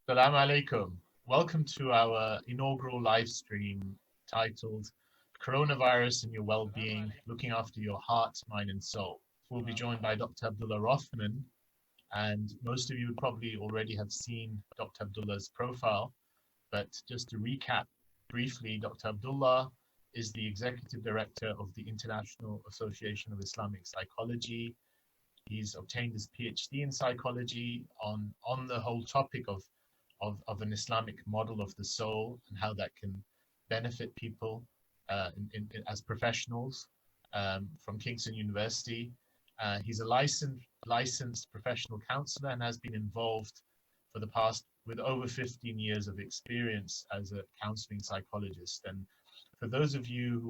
Assalamu alaikum. Welcome to our inaugural live stream titled Coronavirus and Your Wellbeing, Looking After Your Heart, Mind and Soul. We'll be joined by Dr. Abdullah Rothman, and most of you would probably already have seen Dr. Abdullah's profile, but just to recap briefly, Dr. Abdullah is the Executive Director of the International Association of Islamic Psychology. He's obtained his PhD in psychology on the whole topic of an Islamic model of the soul and how that can benefit people as professionals from Kingston University. He's a licensed professional counselor and has been involved for the past with over 15 years of experience as a counseling psychologist. And for those of you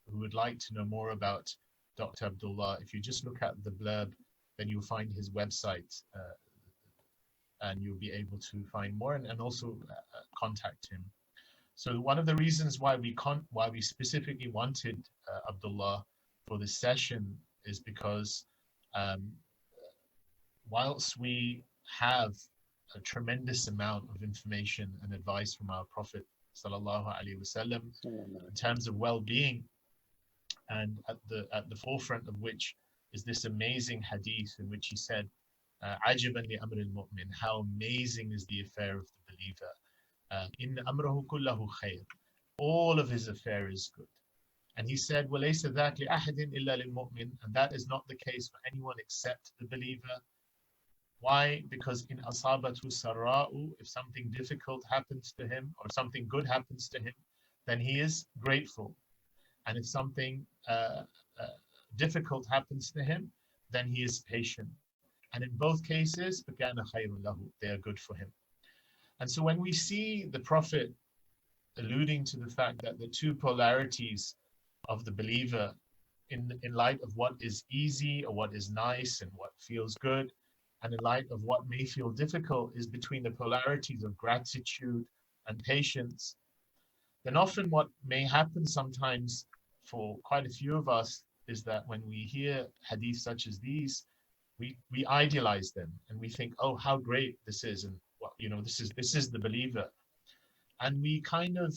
who would like to know more about Dr. Abdullah, if you just look at the blurb, then you'll find his website and you'll be able to find more and also contact him. So one of the reasons why we specifically wanted Abdullah for this session is because whilst we have a tremendous amount of information and advice from our Prophet sallallahu alaihi wasallam in terms of well-being, and at the forefront of which is this amazing hadith in which he said, "Ajaban li amr al-mu'min," how amazing is the affair of the believer. "Inna amrahu kullahu khair," all of his affair is good. And he said, "Walaysa dhak li ahadin illa lil-mu'min," and that is not the case for anyone except the believer. Why? Because in asabatu sarra'u, if something difficult happens to him or something good happens to him, then he is grateful. And if something difficult happens to him, then he is patient. And in both cases, they are good for him. And so when we see the Prophet alluding to the fact that the two polarities of the believer in light of what is easy or what is nice and what feels good, and in light of what may feel difficult, is between the polarities of gratitude and patience, then often what may happen sometimes for quite a few of us is that when we hear hadith such as these, we idealize them and we think, oh, how great this is, and this is the believer, and we kind of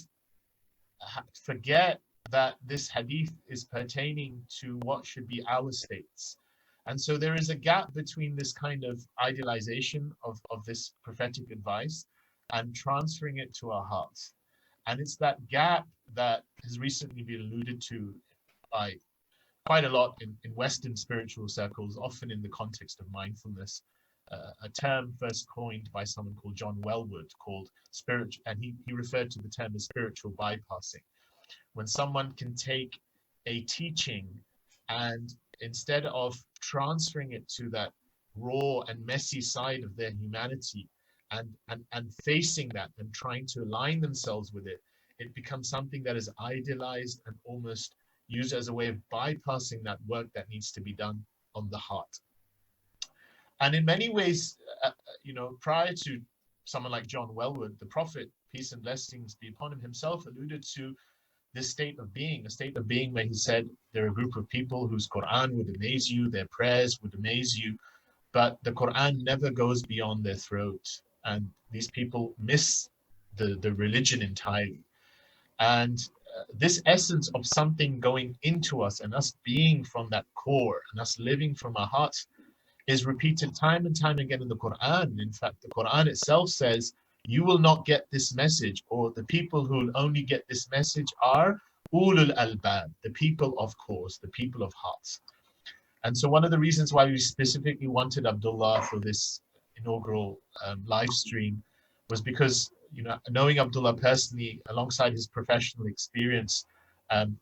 forget that this hadith is pertaining to what should be our states. And so there is a gap between this kind of idealization of this prophetic advice and transferring it to our hearts. And it's that gap that has recently been alluded to by quite a lot in Western spiritual circles, often in the context of mindfulness, a term first coined by someone called John Wellwood called spiritual, and he referred to the term as spiritual bypassing. When someone can take a teaching and instead of transferring it to that raw and messy side of their humanity and facing that and trying to align themselves with it, it becomes something that is idealized and almost used as a way of bypassing that work that needs to be done on the heart. And in many ways, prior to someone like John Wellwood, the Prophet, peace and blessings be upon him, himself alluded to this state of being, a state of being where he said there are a group of people whose Qur'an would amaze you, their prayers would amaze you, but the Qur'an never goes beyond their throat. And these people miss the religion entirely. And this essence of something going into us and us being from that core and us living from our hearts is repeated time and time again in the Qur'an. In fact, the Qur'an itself says, you will not get this message, or the people who will only get this message are ulul albab, the people of course, the people of hearts. And so one of the reasons why we specifically wanted Abdullah for this inaugural live stream was because, knowing Abdullah personally, alongside his professional experience,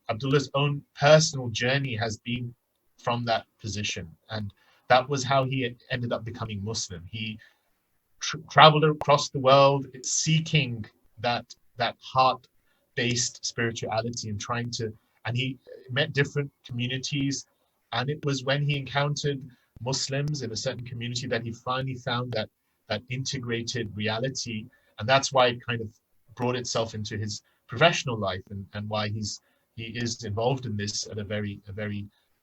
Abdullah's own personal journey has been from that position. And that was how he ended up becoming Muslim. He traveled across the world seeking that heart-based spirituality and he met different communities. And it was when he encountered Muslims in a certain community that he finally found that integrated reality. And that's why it kind of brought itself into his professional life and why he is involved in this at a very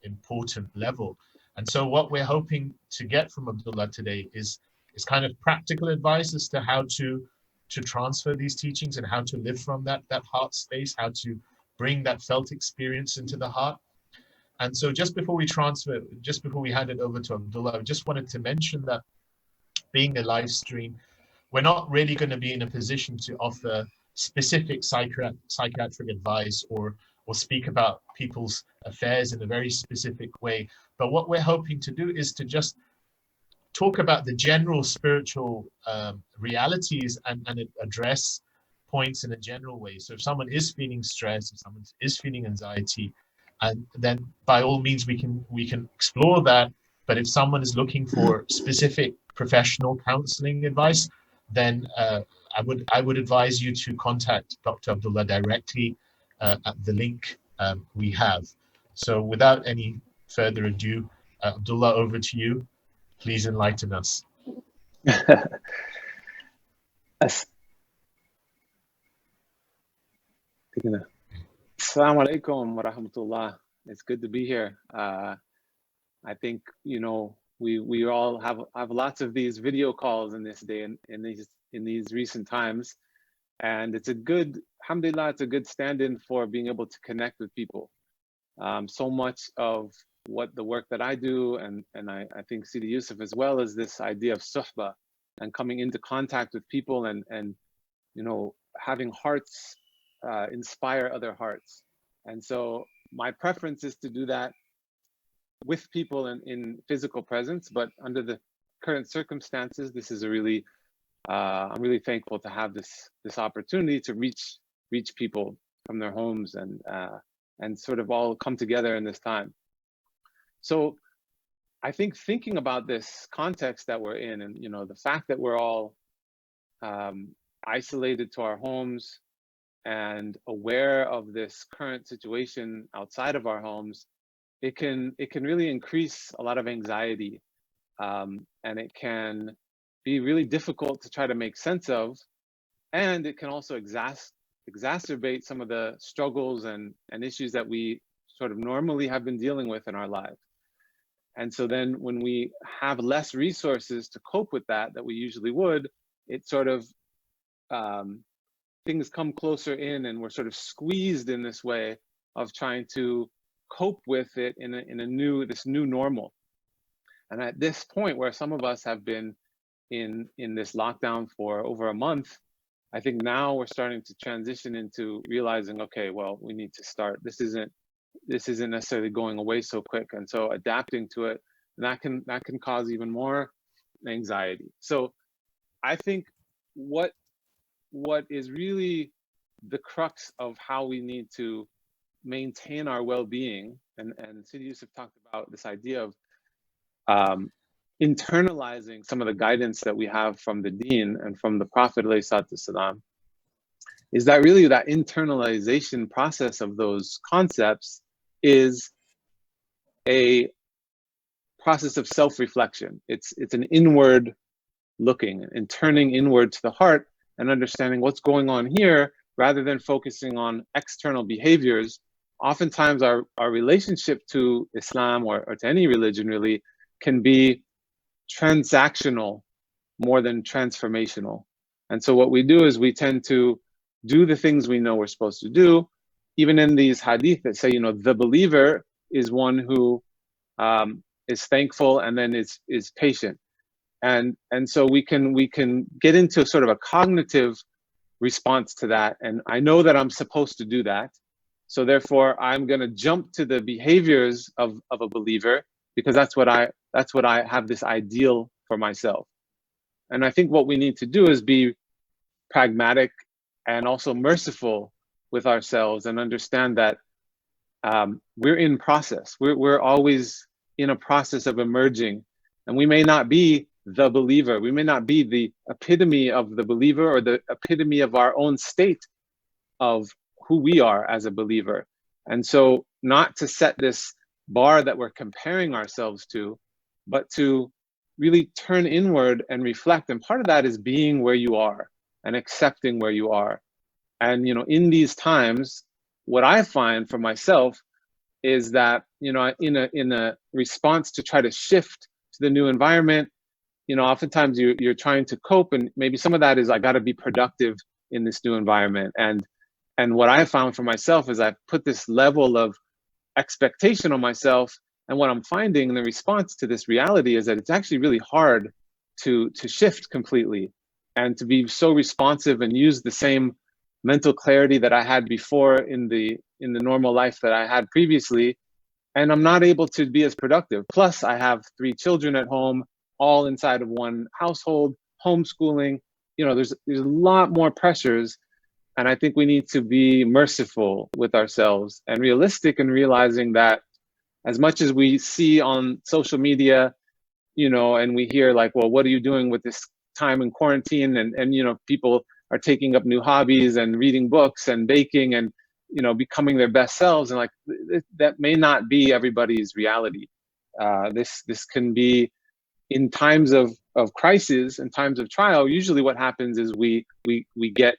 important level. And so what we're hoping to get from Abdullah today is It's kind of practical advice as to how to transfer these teachings and how to live from that heart space, how to bring that felt experience into the heart. And so just before we hand it over to Abdullah, I just wanted to mention that being a live stream, we're not really going to be in a position to offer specific psychiatric advice or speak about people's affairs in a very specific way. But what we're hoping to do is to just talk about the general spiritual realities and address points in a general way. So if someone is feeling stress, if someone is feeling anxiety, and then by all means we can explore that. But if someone is looking for specific professional counseling advice, then I would advise you to contact Dr. Abdullah directly at the link we have. So without any further ado, Abdullah, over to you. Please enlighten us. Assalamu alaikum wa rahmatullah. It's good to be here. I think, you know, we all have lots of these video calls in this day and in these recent times, and it's a good, alhamdulillah, it's a good stand-in for being able to connect with people. So much of what the work that I do, and I think Sidi Yusuf as well, is this idea of suhbah and coming into contact with people and you know, having hearts inspire other hearts. And so my preference is to do that with people in physical presence, but under the current circumstances, this is a really, I'm really thankful to have this opportunity to reach people from their homes and sort of all come together in this time. So I think thinking about this context that we're in, and you know, the fact that we're all isolated to our homes and aware of this current situation outside of our homes, it can really increase a lot of anxiety, and it can be really difficult to try to make sense of, and it can also exacerbate some of the struggles and issues that we sort of normally have been dealing with in our lives. And so then when we have less resources to cope with that we usually would, it sort of, things come closer in, and we're sort of squeezed in this way of trying to cope with it in this new normal. And at this point where some of us have been in this lockdown for over a month, I think now we're starting to transition into realizing, okay, well, we need to start. This isn't necessarily going away so quick, and so adapting to it, and that can cause even more anxiety. So I think what is really the crux of how we need to maintain our well-being, and Sidi Yusuf talked about this idea of internalizing some of the guidance that we have from the Deen and from the Prophet ﷺ, is that really that internalization process of those concepts is a process of self-reflection. It's an inward looking and turning inward to the heart and understanding what's going on here, rather than focusing on external behaviors. Oftentimes our relationship to Islam or to any religion really can be transactional more than transformational. And so what we do is we tend to do the things we know we're supposed to do. Even in these hadith that say, you know, the believer is one who is thankful and then is patient. And so we can get into sort of a cognitive response to that. And I know that I'm supposed to do that. So therefore I'm going to jump to the behaviors of a believer, because that's what I have this ideal for myself. And I think what we need to do is be pragmatic and also merciful with ourselves, and understand that we're in process. We're always in a process of emerging, and we may not be the believer. We may not be the epitome of the believer or the epitome of our own state of who we are as a believer. And so not to set this bar that we're comparing ourselves to, but to really turn inward and reflect. And part of that is being where you are and accepting where you are. And, you know, in these times, what I find for myself is that, you know, in a response to try to shift to the new environment, oftentimes you're trying to cope, and maybe some of that is I got to be productive in this new environment. And what I found for myself is I've put this level of expectation on myself, and what I'm finding in the response to this reality is that it's actually really hard to shift completely and to be so responsive and use the same mental clarity that I had before in the normal life that I had previously. And I'm not able to be as productive. Plus, I have 3 children at home, all inside of one household, homeschooling. There's a lot more pressures. And I think we need to be merciful with ourselves and realistic in realizing that as much as we see on social media, and we hear like, well, what are you doing with this time in quarantine? And people are taking up new hobbies and reading books and baking and, becoming their best selves. And like, that may not be everybody's reality. This can be in times of crisis and times of trial. Usually what happens is we get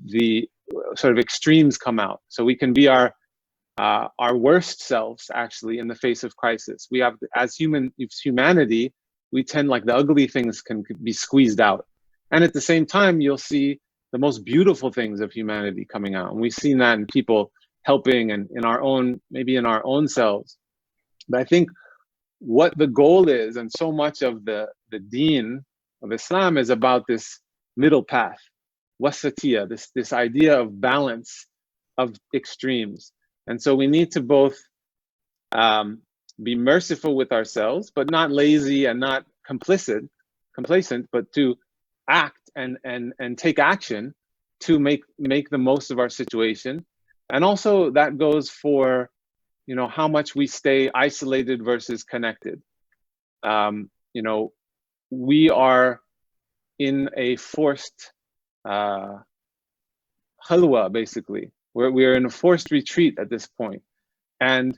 the sort of extremes come out. So we can be our worst selves actually in the face of crisis. We have, as humanity, we tend, like, the ugly things can be squeezed out. And at the same time, you'll see the most beautiful things of humanity coming out. And we've seen that in people helping and maybe in our own selves. But I think what the goal is, and so much of the deen of Islam is about this middle path, wasatiyah, this idea of balance of extremes. And so we need to both be merciful with ourselves, but not lazy and not complacent, but to act and take action to make the most of our situation. And also that goes for, how much we stay isolated versus connected. We are in a forced khalwa, basically. We're in a forced retreat at this point, and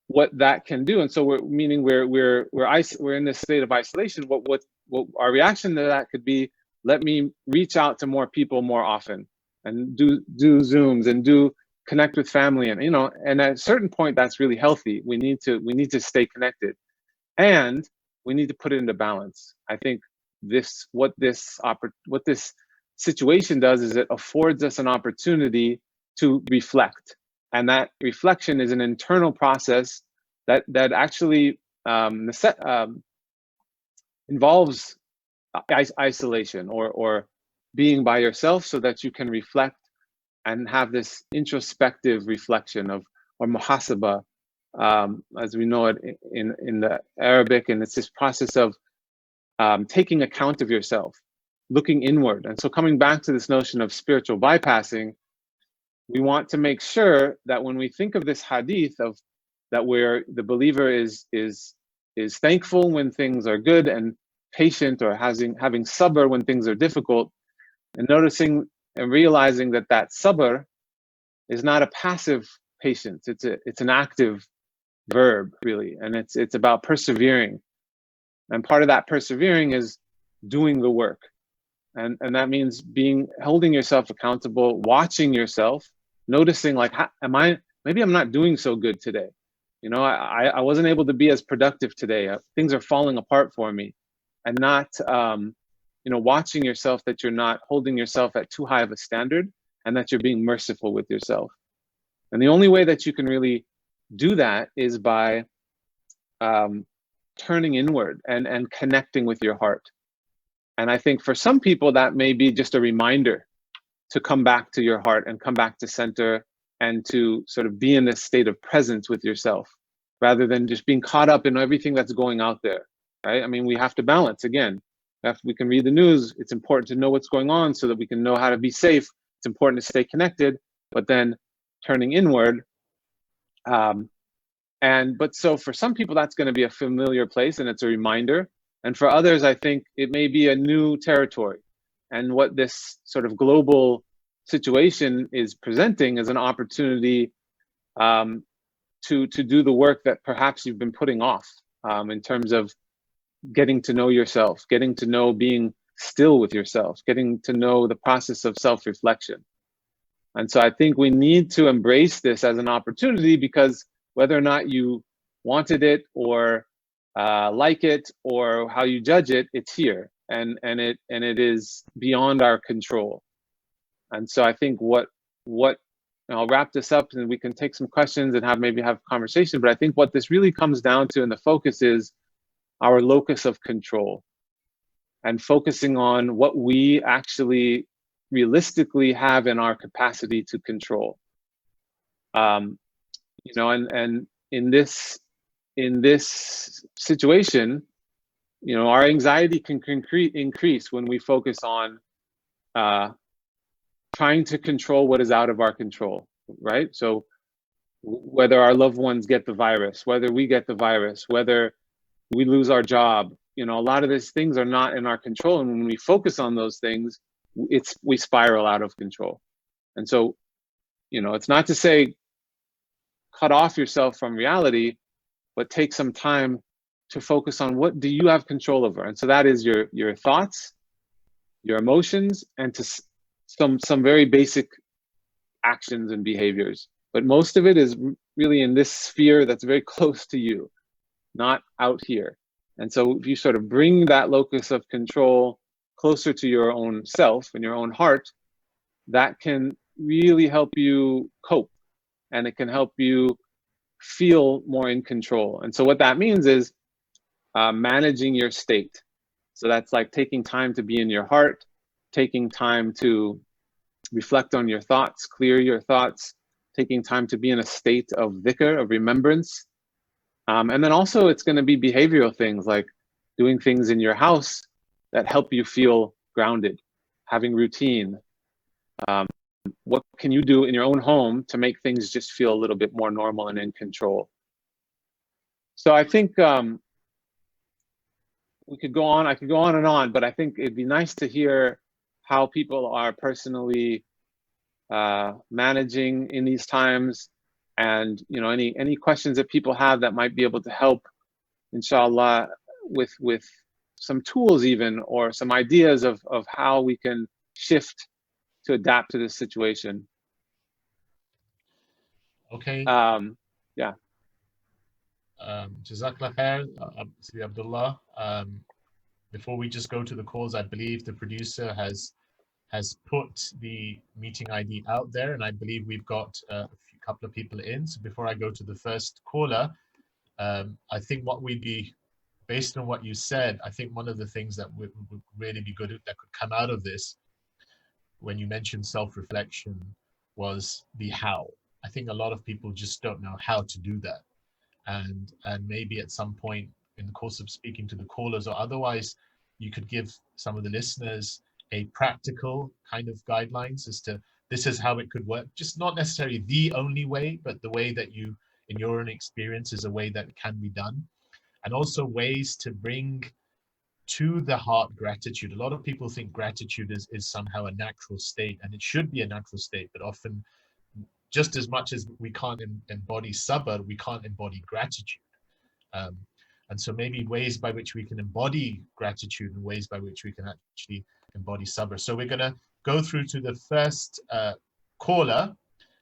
what that can do. And so we're in this state of isolation. What our reaction to that could be: let me reach out to more people more often, and do Zooms and connect with family, and and at a certain point that's really healthy. We need to stay connected, and we need to put it into balance. I think what this situation does is it affords us an opportunity to reflect, and that reflection is an internal process that actually involves isolation or being by yourself, so that you can reflect and have this introspective reflection or muhasaba, as we know it in the Arabic. And it's this process of taking account of yourself, looking inward. And so coming back to this notion of spiritual bypassing, we want to make sure that when we think of this hadith of that, where the believer is thankful when things are good, and patient, or having sabr when things are difficult, and noticing and realizing that sabr is not a passive patience. It's an active verb, really, and it's about persevering. And part of that persevering is doing the work, and that means holding yourself accountable, watching yourself, noticing, like, maybe I'm not doing so good today. I wasn't able to be as productive today. Things are falling apart for me, and not watching yourself, that you're not holding yourself at too high of a standard, and that you're being merciful with yourself. And the only way that you can really do that is by turning inward and connecting with your heart. And I think for some people that may be just a reminder to come back to your heart and come back to center, and to sort of be in this state of presence with yourself, rather than just being caught up in everything that's going out there, right? I mean, we have to balance again. We can read the news. It's important to know what's going on so that we can know how to be safe. It's important to stay connected, but then turning inward. But so for some people, that's going to be a familiar place, and it's a reminder. And for others, I think it may be a new territory. And what this sort of global situation is presenting is an opportunity to do the work that perhaps you've been putting off, in terms of getting to know yourself, getting to know being still with yourself, getting to know the process of self-reflection. And so I think we need to embrace this as an opportunity, because whether or not you wanted it or like it or how you judge it, it's here, and it is beyond our control. And so I think what and I'll wrap this up and we can take some questions and maybe have conversation, but I think what this really comes down to and the focus is our locus of control, and focusing on what we actually realistically have in our capacity to control. You know, and in this situation, you know, our anxiety can increase when we focus on trying to control what is out of our control, right? So whether our loved ones get the virus, whether we get the virus, whether we lose our job, you know, a lot of these things are not in our control. And when we focus on those things, we spiral out of control. And so, you know, it's not to say cut off yourself from reality, but take some time to focus on what do you have control over. And so that is your thoughts, your emotions, and to some very basic actions and behaviors. But most of it is really in this sphere that's very close to you, not out here. And so if you sort of bring that locus of control closer to your own self and your own heart, that can really help you cope, and it can help you feel more in control. And so what that means is managing your state. So that's like taking time to be in your heart, taking time to reflect on your thoughts, clear your thoughts, taking time to be in a state of dhikr, of remembrance. And then also it's going to be behavioral things like doing things in your house that help you feel grounded, having routine. What can you do in your own home to make things just feel a little bit more normal and in control? So I think we could go on, I could go on and on, but I think it'd be nice to hear how people are personally managing in these times, and you know, any questions that people have that might be able to help, inshallah, with some tools even, or some ideas of how we can shift to adapt to this situation. Okay. Yeah. Jazakallah khair, Sidi Abdullah. Before we just go to the calls, I believe the producer has put the meeting ID out there, and I believe we've got a couple of people in. So before I go to the first caller, I think what we'd be, based on what you said, I think one of the things that would really be good that could come out of this, when you mentioned self-reflection, was the how. I think a lot of people just don't know how to do that. And maybe at some point in the course of speaking to the callers or otherwise, you could give some of the listeners a practical kind of guidelines as to this is how it could work. Just not necessarily the only way, but the way that you, in your own experience, is a way that can be done. And also ways to bring to the heart gratitude. A lot of people think gratitude is somehow a natural state, and it should be a natural state, but often, just as much as we can't embody sabr, we can't embody gratitude. And so maybe ways by which we can embody gratitude and ways by which we can actually embody sabr. So we're going to go through to the first caller,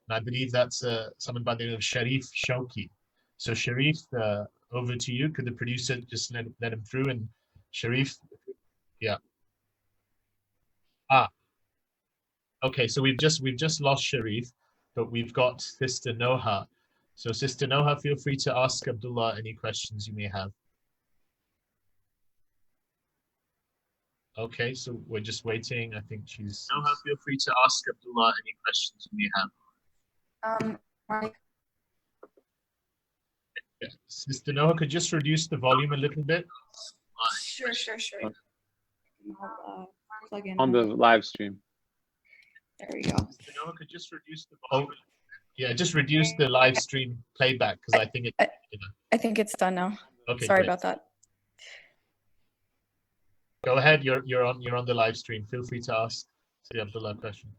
and I believe that's someone by the name of Sharif Shauki. So Sharif, over to you. Could the producer just let him through? And Sharif, yeah. Okay, so we've just lost Sharif, but we've got Sister Noha. So Sister Noha, feel free to ask Abdullah any questions you may have. Okay, so we're just waiting. I think she's... Noha, feel free to ask Abdullah any questions you may have. Yeah. Sister Noha, could you just reduce the volume a little bit? Sure. I'll plug in on the live stream. There we go. Sister Noha, could you just reduce the volume? Yeah, just reduce the live stream playback, because I think it. I think it's done now. Okay, sorry great. about that. Go ahead. You're on the live stream. Feel free to ask the Abdullah question.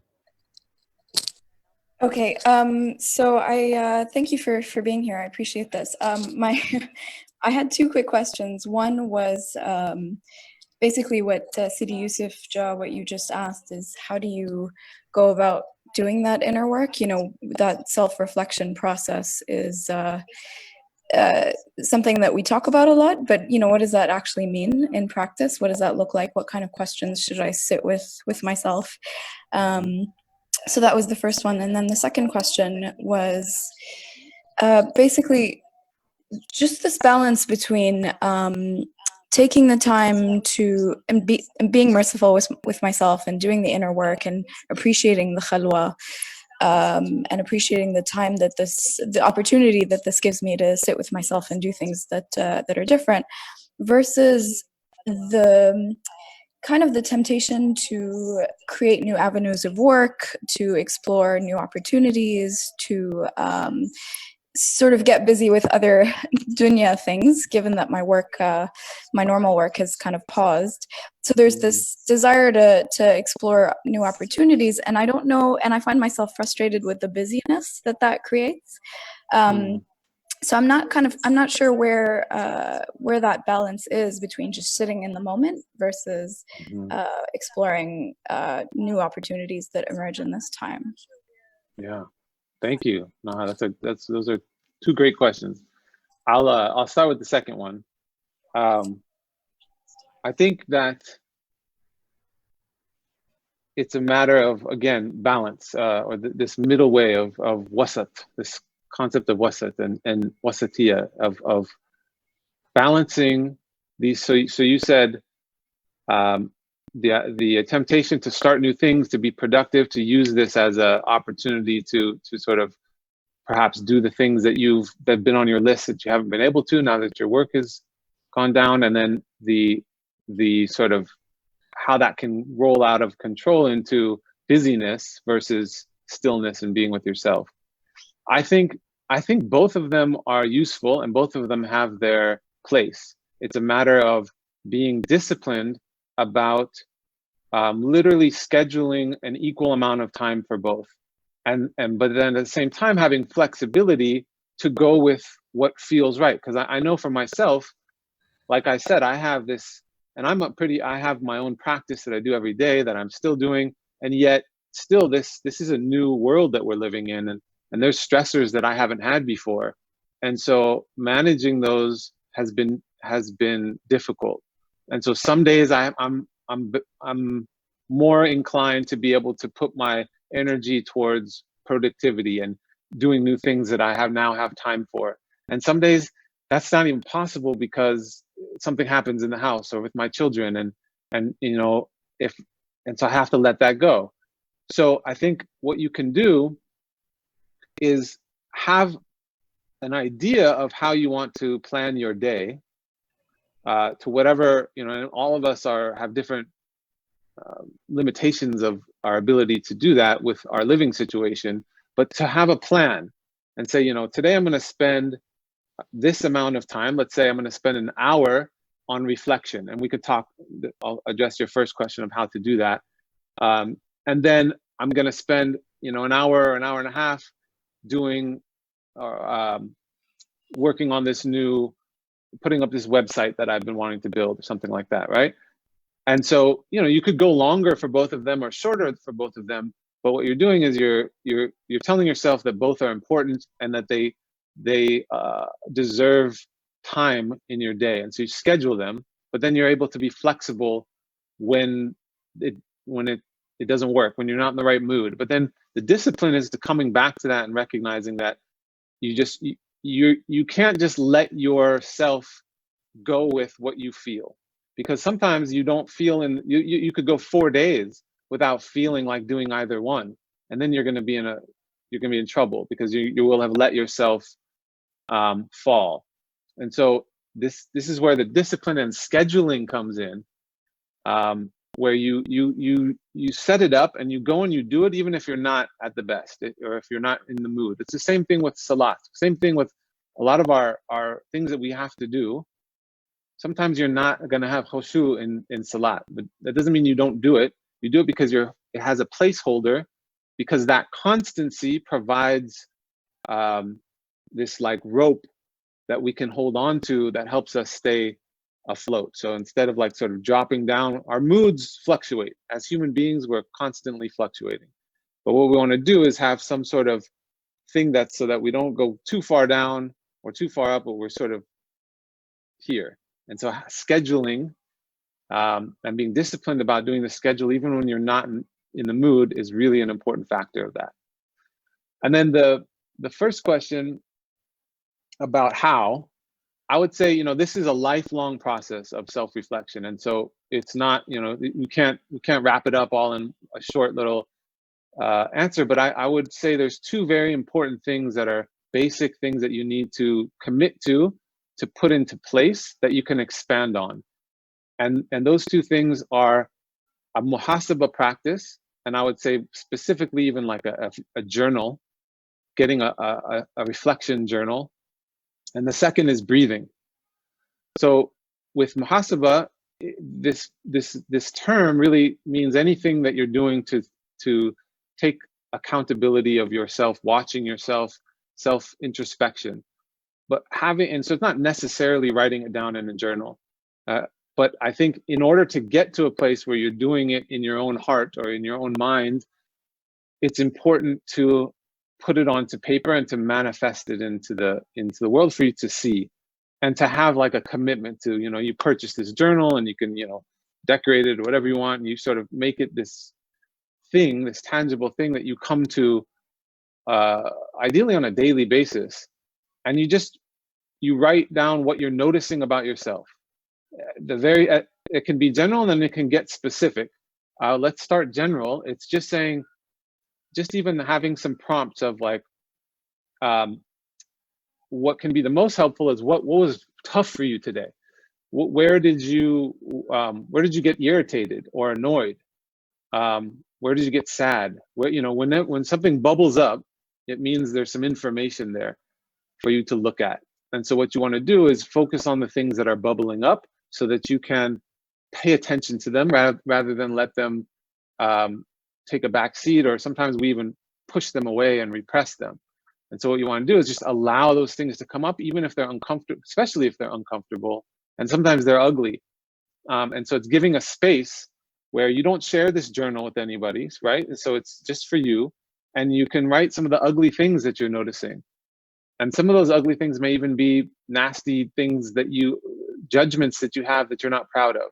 Okay. So I thank you for being here. I appreciate this. I had two quick questions. One was basically what Sidi Yusuf Jah, what you just asked is, how do you go about doing that inner work? You know, that self-reflection process is something that we talk about a lot, but what does that actually mean in practice? What does that look like? What kind of questions should I sit with myself? So that was the first one. And then the second question was basically just this balance between taking the time to and being merciful with myself and doing the inner work and appreciating the khalwa, and appreciating the time that the opportunity that this gives me to sit with myself and do things that are different, versus the kind of the temptation to create new avenues of work, to explore new opportunities, to sort of get busy with other dunya things, given that my normal work has kind of paused. So there's this desire to explore new opportunities, and I don't know, and I find myself frustrated with the busyness that creates. So I'm not sure where that balance is between just sitting in the moment versus exploring new opportunities that emerge in this time. Yeah, thank you. No, those are two great questions. I'll start with the second one. I think that it's a matter of, again, balance, or this middle way of wasat, this concept of wasat and wasatiyah, of balancing these. So you said the temptation to start new things, to be productive, to use this as an opportunity to sort of perhaps do the things that have been on your list that you haven't been able to now that your work has gone down, and then the sort of how that can roll out of control into busyness versus stillness and being with yourself. I think both of them are useful and both of them have their place. It's a matter of being disciplined about literally scheduling an equal amount of time for both. But then at the same time having flexibility to go with what feels right. Because I know for myself, like I said, I have this, and I have my own practice that I do every day that I'm still doing, and yet still this is a new world that we're living in, and there's stressors that I haven't had before, and so managing those has been difficult. And so some days I'm more inclined to be able to put my energy towards productivity and doing new things that I now have time for, and some days that's not even possible because something happens in the house or with my children, and so I have to let that go. So I think what you can do is have an idea of how you want to plan your day, to whatever, and all of us have different limitations of our ability to do that with our living situation, but to have a plan and say, today I'm going to spend this amount of time. Let's say I'm going to spend an hour on reflection, and we could I'll address your first question of how to do that. And then I'm going to spend, an hour or an hour and a half doing, working on putting up this website that I've been wanting to build or something like that, right? And so, you could go longer for both of them or shorter for both of them. But what you're doing is you're telling yourself that both are important and that they deserve time in your day, and so you schedule them. But then you're able to be flexible when it doesn't work, when you're not in the right mood. But then the discipline is to coming back to that and recognizing that you can't just let yourself go with what you feel, because sometimes you don't feel you could go 4 days without feeling like doing either one, and then you're going to be in trouble because you will have let yourself fall. And so this is where the discipline and scheduling comes in, where you set it up and you go and you do it even if you're not at the best, or if you're not in the mood. It's the same thing with salat, same thing with a lot of our things that we have to do. Sometimes you're not going to have khushu in salat, but that doesn't mean you don't do it. You do it because it has a placeholder, because that constancy provides this like rope that we can hold on to that helps us stay afloat. So instead of like sort of dropping down, our moods fluctuate. As human beings, we're constantly fluctuating. But what we want to do is have some sort of thing so that we don't go too far down or too far up, but we're sort of here. And so scheduling and being disciplined about doing the schedule, even when you're not in the mood, is really an important factor of that. And then the first question about how, I would say, this is a lifelong process of self-reflection. And so it's not, we can't wrap it up all in a short little answer, but I would say there's two very important things that are basic things that you need to commit to put into place that you can expand on. And those two things are a muhasaba practice, and I would say specifically even like a journal, getting a reflection journal. And the second is breathing. So with muhasaba, this term really means anything that you're doing to take accountability of yourself, watching yourself, self-introspection. And so it's not necessarily writing it down in a journal. But I think in order to get to a place where you're doing it in your own heart or in your own mind, it's important to put it onto paper and to manifest it into the world for you to see, and to have like a commitment to, you purchase this journal and you can, decorate it or whatever you want, and you sort of make it this thing, this tangible thing that you come to ideally on a daily basis, and you write down what you're noticing about yourself. It can be general and then it can get specific. Let's start general. It's just saying, just even having some prompts of like, what can be the most helpful is what was tough for you today. Where did you get irritated or annoyed? Where did you get sad? When something bubbles up, it means there's some information there for you to look at. And so what you want to do is focus on the things that are bubbling up so that you can pay attention to them rather than let them take a back seat, or sometimes we even push them away and repress them. And so what you want to do is just allow those things to come up, even if they're uncomfortable, especially if they're uncomfortable, and sometimes they're ugly. And so it's giving a space where you don't share this journal with anybody, right? And so it's just for you, and you can write some of the ugly things that you're noticing. And some of those ugly things may even be nasty things judgments that you have that you're not proud of.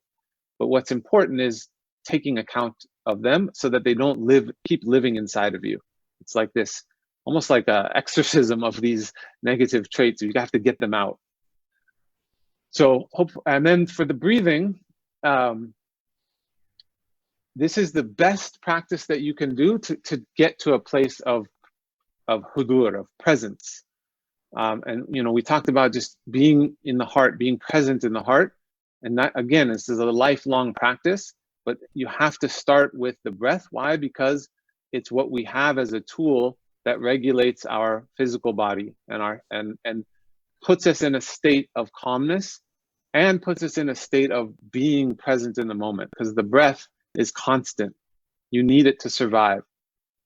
But what's important is taking account of them so that they don't keep living inside of you. It's like this, almost like an exorcism of these negative traits. You have to get them out. So, and then for the breathing, this is the best practice that you can do to get to a place of hudur, of presence. And we talked about just being in the heart, being present in the heart. And that, again, this is a lifelong practice, but you have to start with the breath. Why? Because it's what we have as a tool that regulates our physical body and puts us in a state of calmness and puts us in a state of being present in the moment, because the breath is constant. You need it to survive.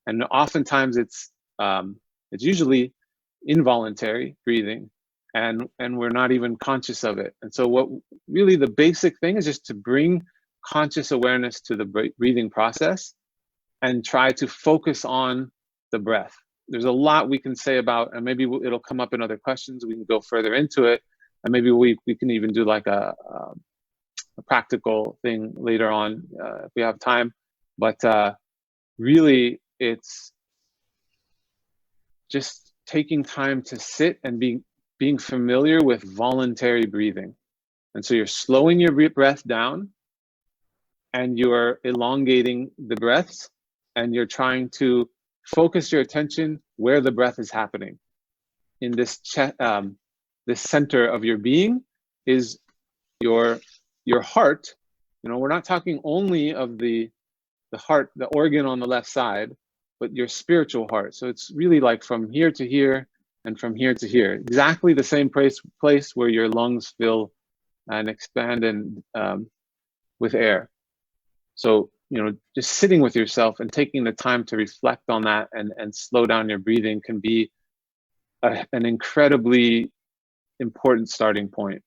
And oftentimes it's usually involuntary breathing, and we're not even conscious of it. And so what really the basic thing is just to bring conscious awareness to the breathing process and try to focus on the breath. There's a lot we can say about, and maybe it'll come up in other questions. We can go further into it, and maybe we can even do like a practical thing later on if we have time. But really, it's just taking time to sit and being familiar with voluntary breathing. And so you're slowing your breath down, and you're elongating the breaths, and you're trying to focus your attention where the breath is happening. In this this center of your being is your heart. We're not talking only of the heart, the organ on the left side, but your spiritual heart. So it's really like from here to here and from here to here, exactly the same place where your lungs fill and expand and with air. So, just sitting with yourself and taking the time to reflect on that and slow down your breathing can be an incredibly important starting point.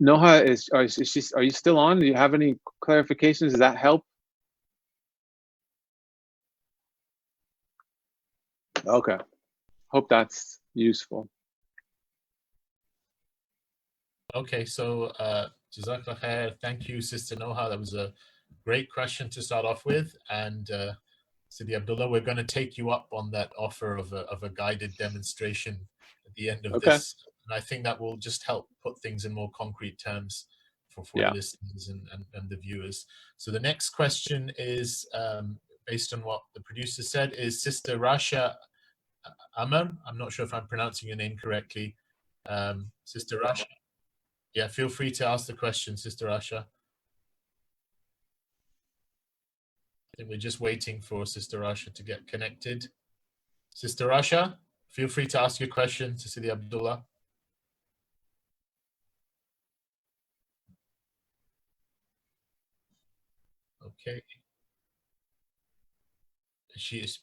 Noha, are you still on? Do you have any clarifications? Does that help? Okay. Hope that's useful. Okay, so Jazakallah khair. Thank you, Sister Noha. That was a great question to start off with. And Sidi Abdullah, we're going to take you up on that offer of a guided demonstration at the end of Okay. this. And I think that will just help put things in more concrete terms for Yeah. the listeners and the viewers. So the next question is, based on what the producer said, is Sister Rasha Amar. I'm not sure if I'm pronouncing your name correctly. Sister Rasha. Yeah, feel free to ask the question, Sister Rasha. I think we're just waiting for Sister Rasha to get connected. Sister Rasha, feel free to ask your question to Sidi Abdullah. Okay. She is.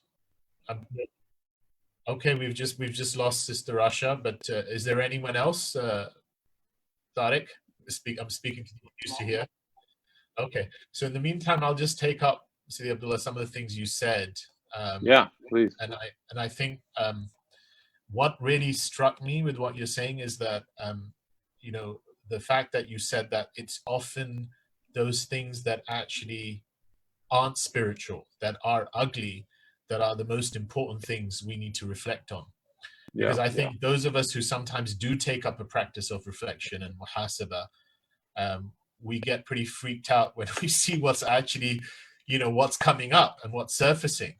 Okay, we've just lost Sister Rasha, but is there anyone else? Tariq, I'm speaking to you used to hear. Okay, so in the meantime, I'll just take up, Sidi Abdullah, some of the things you said. Yeah, please. And I think what really struck me with what you're saying is that you know, the fact that you said that it's often those things that actually aren't spiritual, that are ugly, that are the most important things we need to reflect on. Because I think those of us who sometimes do take up a practice of reflection and muhasabah, we get pretty freaked out when we see what's actually, you know, what's coming up and what's surfacing.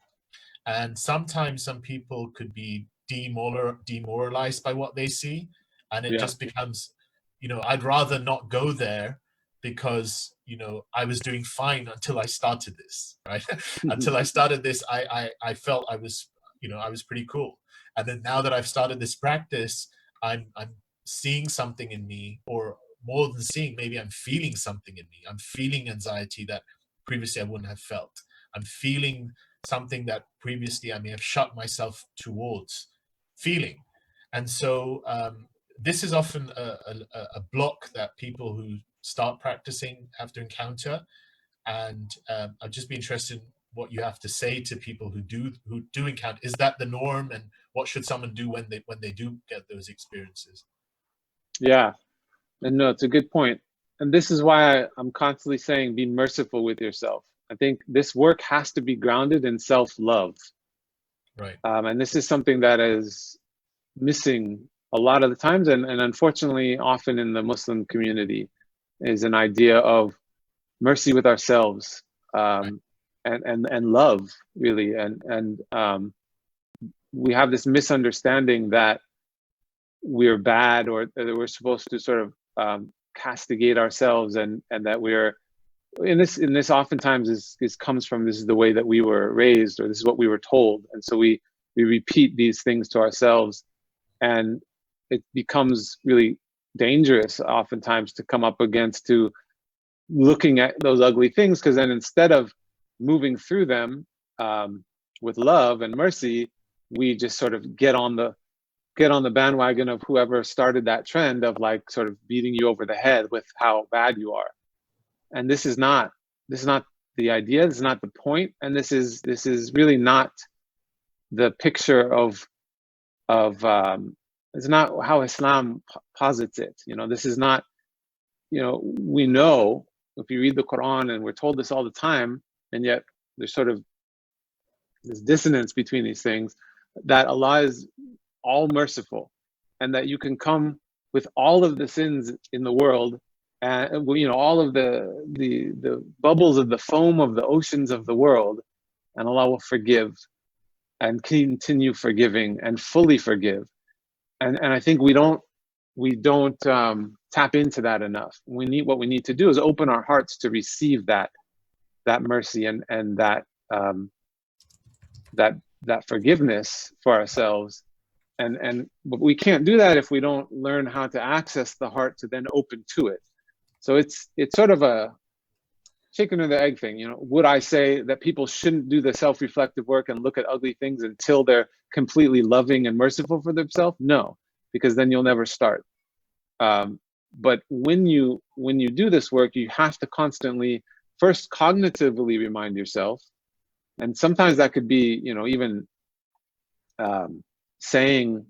And sometimes some people could be demoralized by what they see, and it just becomes, you know, I'd rather not go there because, you know, I was doing fine until I started this, right? Until I started this, I felt I was, you know, I was pretty cool. And then now that I've started this practice, I'm seeing something in me, or more than seeing, maybe I'm feeling something in me. I'm feeling anxiety that previously I wouldn't have felt. I'm feeling something that previously I may have shut myself towards feeling. And so this is often a block that people who start practicing have to encounter. And I'd just be interested in what you have to say to people who do encounter. Is that the norm, and what should someone do when they do get those experiences? Yeah, and no, it's a good point. And this is why I'm constantly saying be merciful with yourself. I think this work has to be grounded in self-love. Right. And this is something that is missing a lot of the times, and unfortunately often in the Muslim community, is an idea of mercy with ourselves, and love, really. And we have this misunderstanding that we're bad, or that we're supposed to sort of castigate ourselves, and that we're in this oftentimes is comes from, this is the way that we were raised, or this is what we were told, and so we repeat these things to ourselves, and it becomes really dangerous oftentimes to come up against, to looking at those ugly things, because then instead of moving through them with love and mercy, we just sort of get on the bandwagon of whoever started that trend of, like, sort of beating you over the head with how bad you are. And this is not the idea. This is not the point. And this is really not the picture of it's not how Islam posits it. You know, this is not, you know, we know if you read the Qur'an, and we're told this all the time, and yet there's sort of this dissonance between these things, that Allah is all merciful, and that you can come with all of the sins in the world, and, you know, all of the bubbles of the foam of the oceans of the world, and Allah will forgive and continue forgiving and fully forgive. And I think we don't tap into that enough. What we need to do is open our hearts to receive that mercy and that forgiveness for ourselves. But we can't do that if we don't learn how to access the heart to then open to it. So it's sort of a chicken or the egg thing. You know, would I say that people shouldn't do the self-reflective work and look at ugly things until they're completely loving and merciful for themselves? No, because then you'll never start. But when you do this work, you have to constantly first cognitively remind yourself, and sometimes that could be, you know, even saying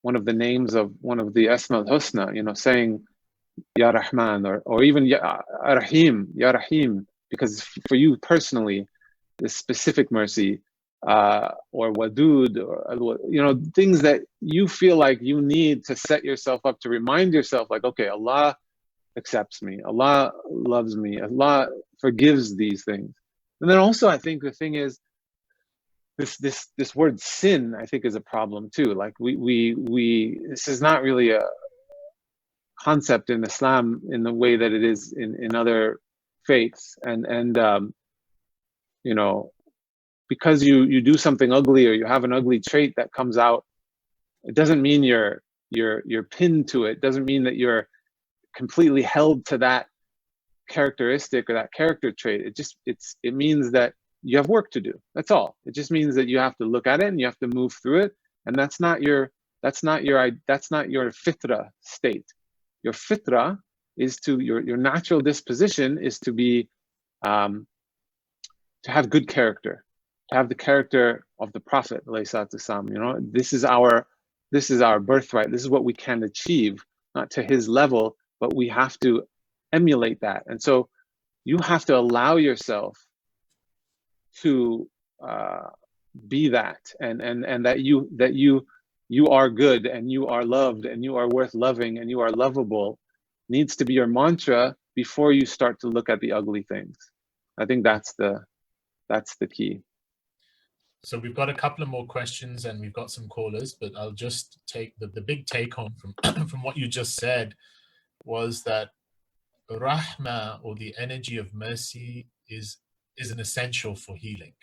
one of the names of one of the Asma al-Husna, you know, saying Ya Rahman, or even Ya Rahim, Ya Rahim, because for you personally, this specific mercy, or Wadud, or, you know, things that you feel like you need to set yourself up to remind yourself, like, okay, Allah accepts me, Allah loves me, Allah forgives these things. And then also, I think the thing is, this word sin, I think, is a problem too. Like this is not really a concept in Islam in the way that it is in other faiths, and you know, because you do something ugly, or you have an ugly trait that comes out, it doesn't mean you're pinned to it. It doesn't mean that you're completely held to that characteristic or that character trait. It means that you have work to do. That's all. It just means that you have to look at it and you have to move through it. And that's not your fitra state. Your fitra is your natural disposition is to be to have good character, to have the character of the Prophet, you know. This is our birthright. This is what we can achieve, not to his level, but we have to emulate that. And so you have to allow yourself to be that, and that you are good, and you are loved, and you are worth loving, and you are lovable, needs to be your mantra before you start to look at the ugly things. I think that's the key. So we've got a couple of more questions and we've got some callers, but I'll just take the big take home from from what you just said was that rahma, or the energy of mercy, is an essential for healing.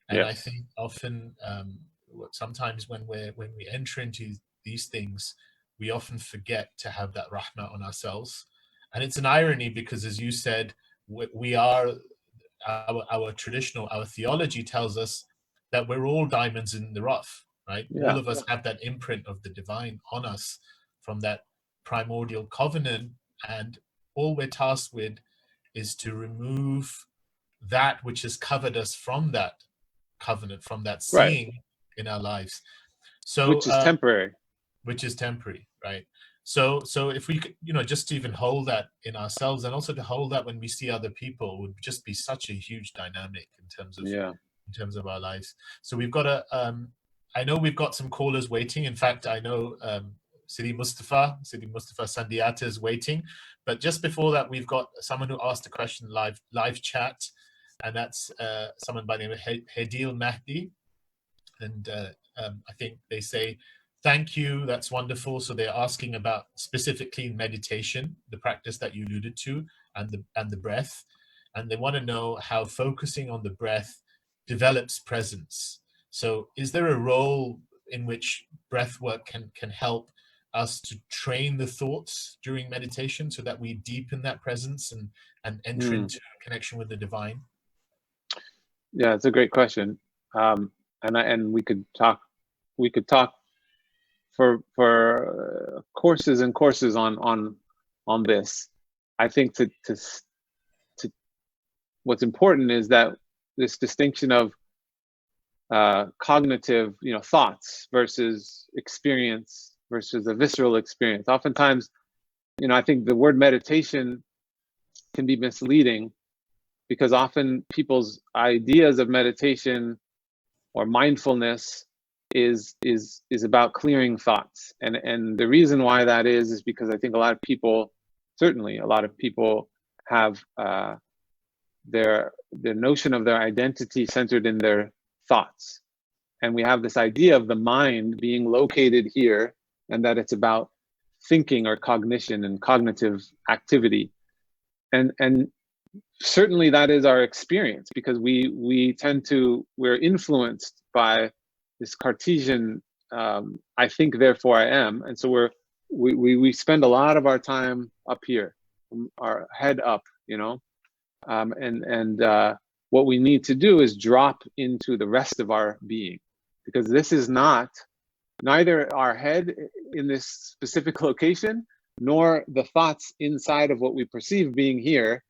And Yeah. I think often sometimes when we enter into these things, we often forget to have that rahma on ourselves. And it's an irony because, as you said, we are our theology tells us that we're all diamonds in the rough, right? Yeah. All of us have that imprint of the divine on us from that primordial covenant, and all we're tasked with is to remove that which has covered us from that covenant, from that seeing in our lives. So which is temporary. Which is temporary, right? So if we could, you know, just to even hold that in ourselves, and also to hold that when we see other people, would just be such a huge dynamic in terms of our lives. So we've got I know we've got some callers waiting. In fact, I know Sidi Mustafa Sandiata is waiting. But just before that, we've got someone who asked a question live chat, and that's someone by the name of Hedil Mahdi. And I think they say, thank you, that's wonderful. So they're asking about specifically meditation, the practice that you alluded to, and the breath. And they want to know how focusing on the breath develops presence. So is there a role in which breath work can help us to train the thoughts during meditation so that we deepen that presence and enter into connection with the divine? Yeah, it's a great question. And we could talk for courses and courses on this. I think to what's important is that this distinction of cognitive, you know, thoughts versus experience versus a visceral experience. Oftentimes, you know, I think the word meditation can be misleading because often people's ideas of meditation or mindfulness is about clearing thoughts. And the reason why that is because I think a lot of people have their notion of their identity centered in their thoughts. And we have this idea of the mind being located here, and that it's about thinking or cognition and cognitive activity. And certainly that is our experience, because we're influenced by this Cartesian, I think, therefore I am. And so we spend a lot of our time up here, our head up, you know, and what we need to do is drop into the rest of our being, because this is neither our head in this specific location, nor the thoughts inside of what we perceive being here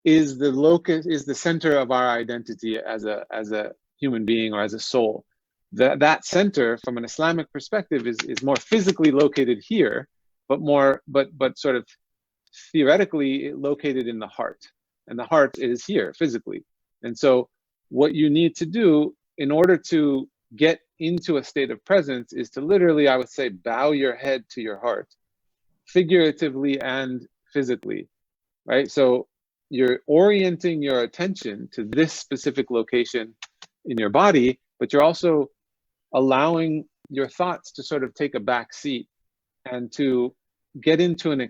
is the center of our identity as a human being or as a soul. that center from an Islamic perspective is more physically located here, but sort of theoretically located in the heart. And the heart is here physically. And so what you need to do in order to get into a state of presence is to literally, I would say, bow your head to your heart, figuratively and physically, right? So you're orienting your attention to this specific location in your body, but you're also allowing your thoughts to sort of take a back seat and to get into an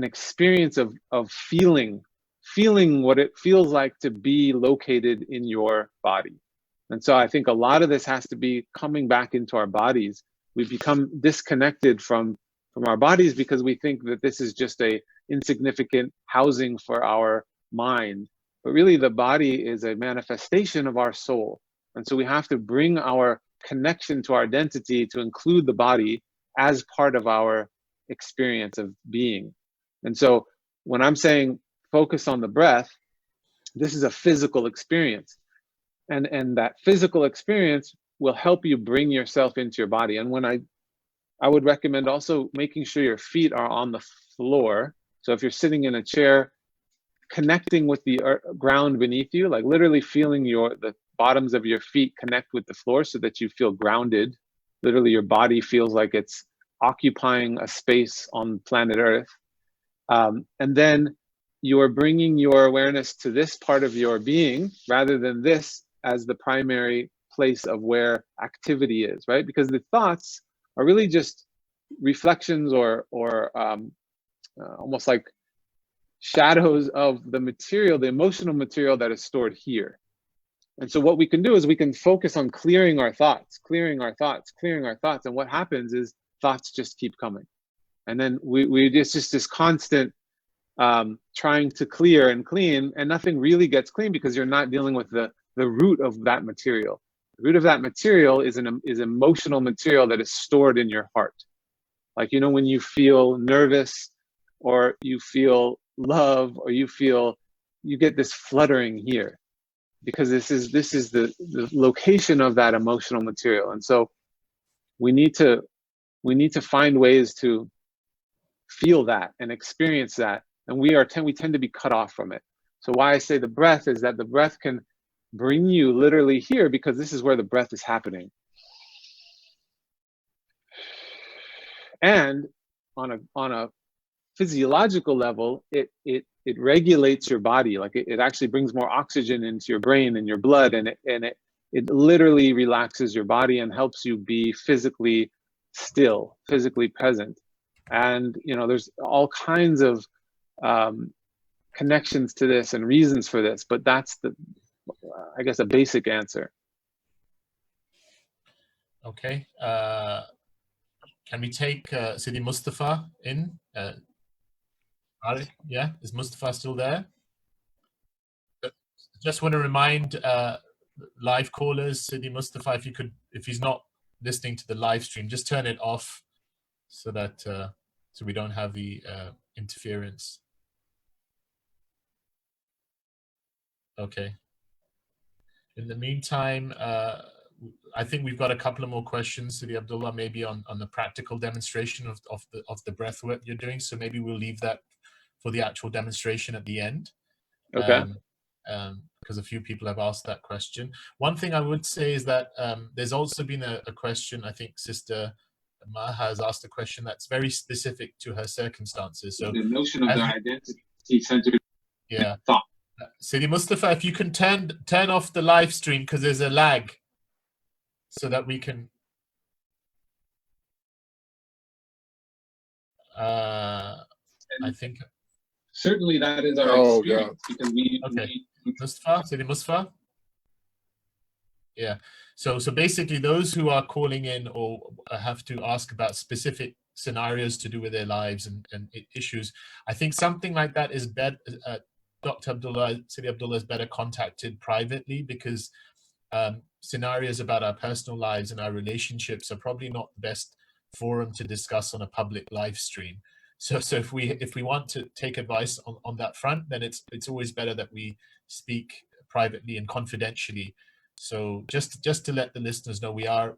experience of feeling what it feels like to be located in your body. And so I think a lot of this has to be coming back into our bodies. We've become disconnected from our bodies because we think that this is just a insignificant housing for our mind. But really the body is a manifestation of our soul. And so we have to bring our connection to our identity to include the body as part of our experience of being. And so when I'm saying focus on the breath, this is a physical experience. And that physical experience will help you bring yourself into your body. And when I would recommend also making sure your feet are on the floor. So if you're sitting in a chair, connecting with the ground beneath you, like literally feeling the bottoms of your feet connect with the floor so that you feel grounded. Literally your body feels like it's occupying a space on planet Earth. And then you are bringing your awareness to this part of your being rather than this as the primary place of where activity is, right? Because the thoughts are really just reflections or almost like shadows of the material, the emotional material that is stored here. And so what we can do is we can focus on clearing our thoughts. And what happens is thoughts just keep coming. And then it's just this constant trying to clear and clean, and nothing really gets clean because you're not dealing with the root of that material. The root of that material is emotional material that is stored in your heart. Like, you know, when you feel nervous or you feel love or you get this fluttering here because this is the location of that emotional material. And so we need to find ways to feel that and experience that. And we tend to be cut off from it. So why I say the breath is that the breath can bring you literally here because this is where the breath is happening. And on a physiological level, it regulates your body. Like it actually brings more oxygen into your brain and your blood, and it literally relaxes your body and helps you be physically still, physically present. And you know, there's all kinds of connections to this and reasons for this, but that's I guess a basic answer. Okay. Can we take Sidi Mustafa in? Yeah, is Mustafa still there? Just want to remind live callers, Sidi Mustafa, if he's not listening to the live stream, just turn it off so that so we don't have the interference. Okay. In the meantime, I think we've got a couple of more questions, Sidi Abdullah, maybe on the practical demonstration of the breath work you're doing. So maybe we'll leave that for the actual demonstration at the end. Okay. Because a few people have asked that question. One thing I would say is that there's also been a question, I think Sister Maha has asked a question that's very specific to her circumstances. So the notion of the identity-centered thought. Sidi Mustafa, if you can turn off the live stream because there's a lag, so that we can. I think. Certainly, that is our experience because Mustafa, Sidi Mustafa. Yeah. So basically, those who are calling in or have to ask about specific scenarios to do with their lives and issues, I think something like that is better. Dr. Abdullah, Sidi Abdullah is better contacted privately because scenarios about our personal lives and our relationships are probably not the best forum to discuss on a public live stream. So if we want to take advice on that front, then it's always better that we speak privately and confidentially. So just to let the listeners know, we are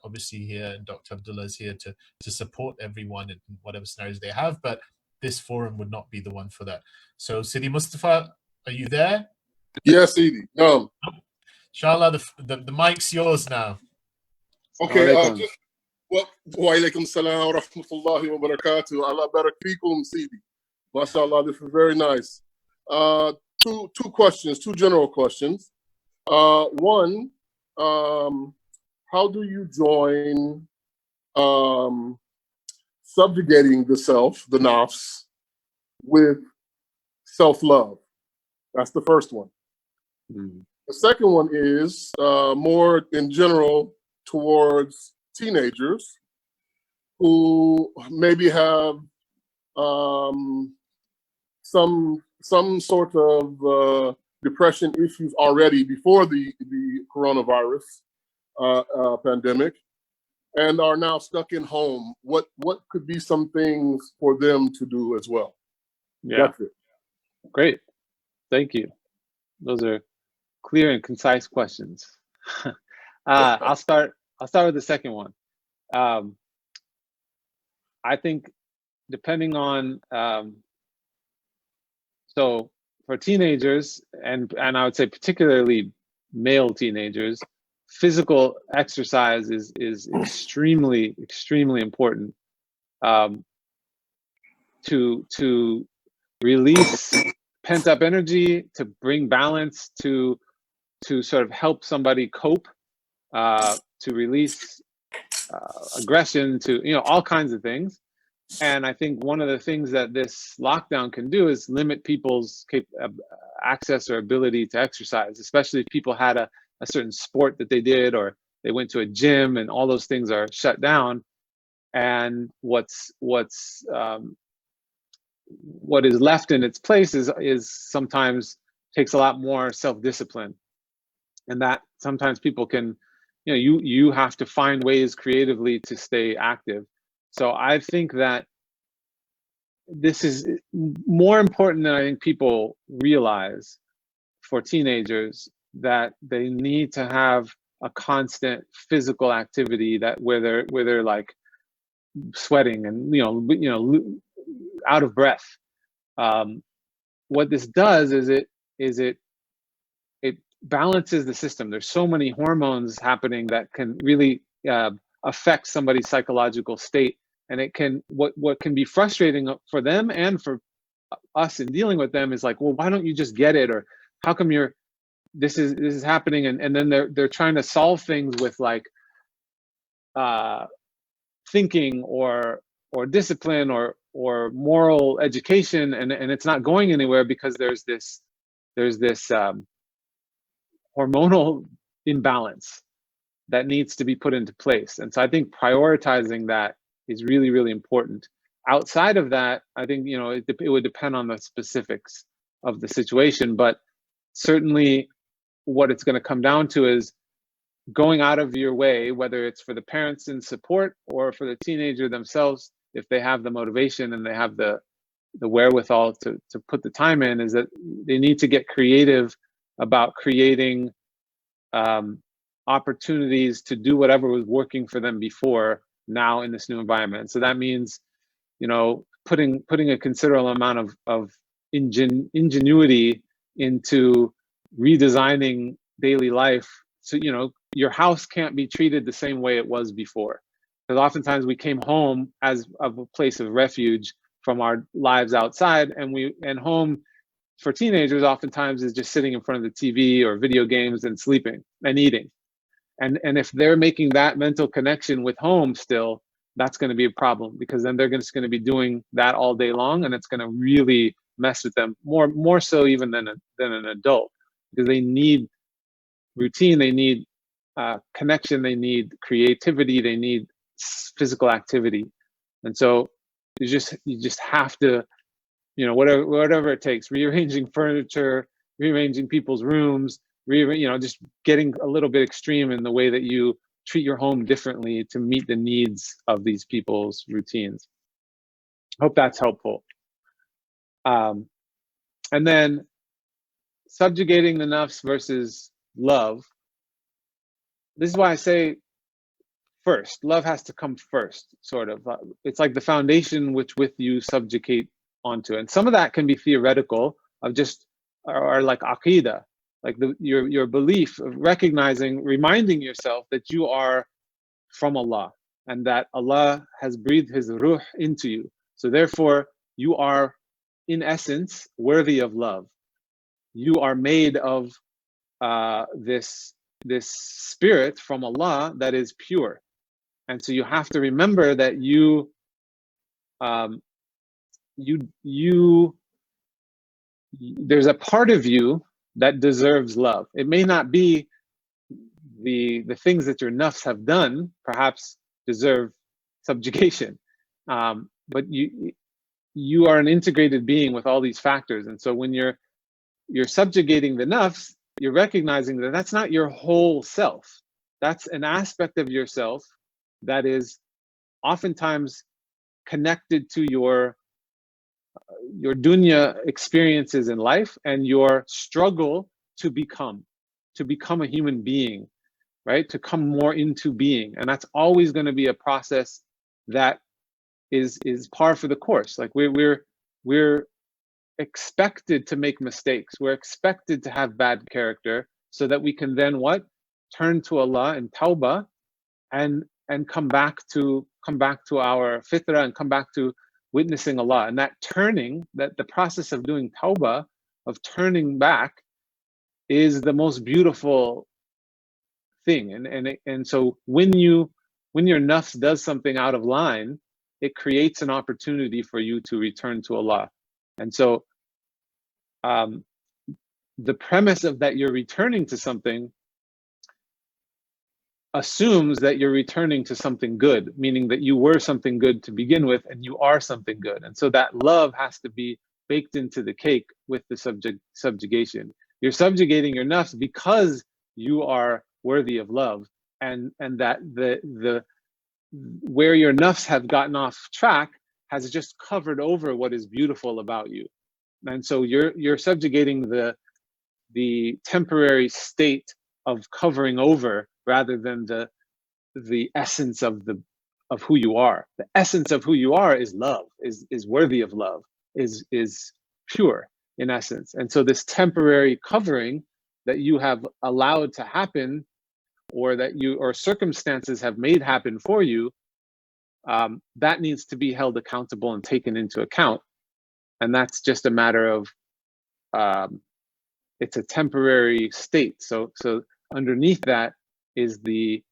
obviously here, and Dr. Abdullah is here to support everyone in whatever scenarios they have, but this forum would not be the one for that. So Sidi Mustafa, are you there? Yes, Sidi. Inshallah, the mic's yours now. Okay, just wa alaikum salam wa rahmatullahi wa barakatuh. Allah barak fikum, Sidi. MashaAllah, this is very nice. Two questions, two general questions. One, how do you join subjugating the self, the nafs, with self-love? That's the first one. The second one is more in general towards teenagers who maybe have some sort of depression issues already before the coronavirus pandemic, and are now stuck in home. What could be some things for them to do as well? Yeah, that's it. Great, thank you. Those are clear and concise questions. I'll start with the second one. I think depending on so for teenagers, and I would say particularly male teenagers, physical exercise is extremely important to release pent-up energy, to bring balance, to sort of help somebody cope, to release aggression, to all kinds of things. And I think one of the things that this lockdown can do is limit people's access or ability to exercise, especially if people had a certain sport that they did, or they went to a gym, and all those things are shut down. And what is left in its place is sometimes takes a lot more self-discipline, and that sometimes people can, you have to find ways creatively to stay active. So I think that this is more important than I think people realize for teenagers, that they need to have a constant physical activity where they're like sweating and out of breath. What this does is it balances the system. There's so many hormones happening that can really affect somebody's psychological state, and it can what can be frustrating for them and for us in dealing with them is like, well, why don't you just get it, or how come this is happening, and then they're trying to solve things with like thinking or discipline or moral education, and it's not going anywhere because there's this hormonal imbalance that needs to be put into place. And so I think prioritizing that is really, really important. Outside of that, I think it would depend on the specifics of the situation, but certainly what it's going to come down to is going out of your way, whether it's for the parents in support or for the teenager themselves, if they have the motivation and they have the wherewithal to put the time in, is that they need to get creative about creating opportunities to do whatever was working for them before now in this new environment. So that means, putting a considerable amount of ingenuity into redesigning daily life. So, your house can't be treated the same way it was before. Because oftentimes we came home as a place of refuge from our lives outside, and home for teenagers oftentimes is just sitting in front of the TV or video games and sleeping and eating. And if they're making that mental connection with home still, that's going to be a problem, because then they're just going to be doing that all day long, and it's going to really mess with them more so even than an adult, because they need routine, they need connection, they need creativity, they need physical activity. And so you just have to, whatever it takes, rearranging furniture, rearranging people's rooms, just getting a little bit extreme in the way that you treat your home differently to meet the needs of these people's routines. Hope that's helpful. And then subjugating the nafs versus love. this is why I say first, love has to come first, sort of. It's like the foundation with you subjugate onto. And some of that can be theoretical, of just, or like aqidah, like your belief of recognizing, reminding yourself that you are from Allah, and that Allah has breathed His ruh into you. So therefore, you are, in essence, worthy of love. You are made of this spirit from Allah that is pure. And so you have to remember that there's a part of you that deserves love. It may not be the things that your nafs have done, perhaps deserve subjugation, but you are an integrated being with all these factors. And so when you're subjugating the nafs, you're recognizing that that's not your whole self. That's an aspect of yourself that is oftentimes connected to your dunya experiences in life and your struggle to become a human being, right? To come more into being. And that's always going to be a process that is par for the course. Like we're expected to make mistakes. We're expected to have bad character so that we can then what? Turn to Allah in tawbah and come back to our fitrah and come back to witnessing Allah. And that turning, that the process of doing tawbah, of turning back, is the most beautiful thing. And so when your nafs does something out of line, it creates an opportunity for you to return to Allah. And so the premise of that you're returning to something assumes that you're returning to something good, meaning that you were something good to begin with and you are something good. And so that love has to be baked into the cake with the subjugation. You're subjugating your nafs because you are worthy of love, and that the where your nafs have gotten off track has just covered over what is beautiful about you. And so you're subjugating the temporary state of covering over rather than the essence of who you are. The essence of who you are is love, is worthy of love, is pure in essence. And so this temporary covering that you have allowed to happen, or that or circumstances have made happen for you, that needs to be held accountable and taken into account. And that's just a matter of it's a temporary state. So underneath that is the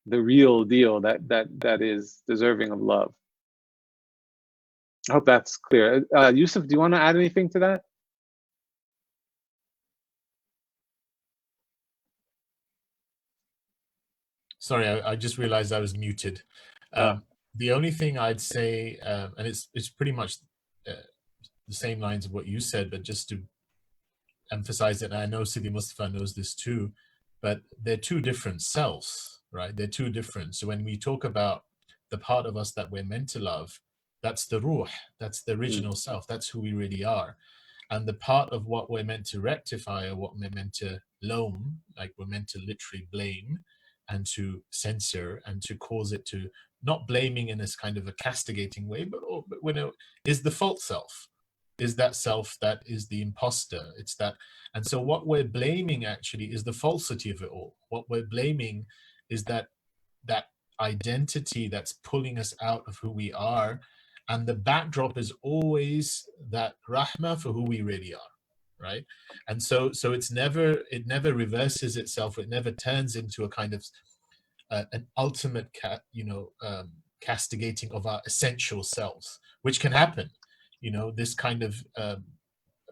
real deal that is deserving of love. I hope that's clear. Yusuf, do you want to add anything to that? Sorry, I just realized I was muted. The only thing I'd say, and it's pretty much the same lines of what you said, but just to emphasize it, and I know Sidi Mustafa knows this too, but they're two different selves, right? They're two different. So when we talk about the part of us that we're meant to love, that's the ruh, that's the original self, that's who we really are. And the part of what we're meant to rectify, or what we're meant to loam, like we're meant to literally blame and to censor and to cause it to, not blaming in this kind of a castigating way, but when it is the false self, is that self that is the imposter. It's that. And so what we're blaming actually is the falsity of it all. What we're blaming is that identity that's pulling us out of who we are. And the backdrop is always that rahmah for who we really are, right? And so it never reverses itself. It never turns into a kind of an ultimate castigating of our essential selves, which can happen. This kind of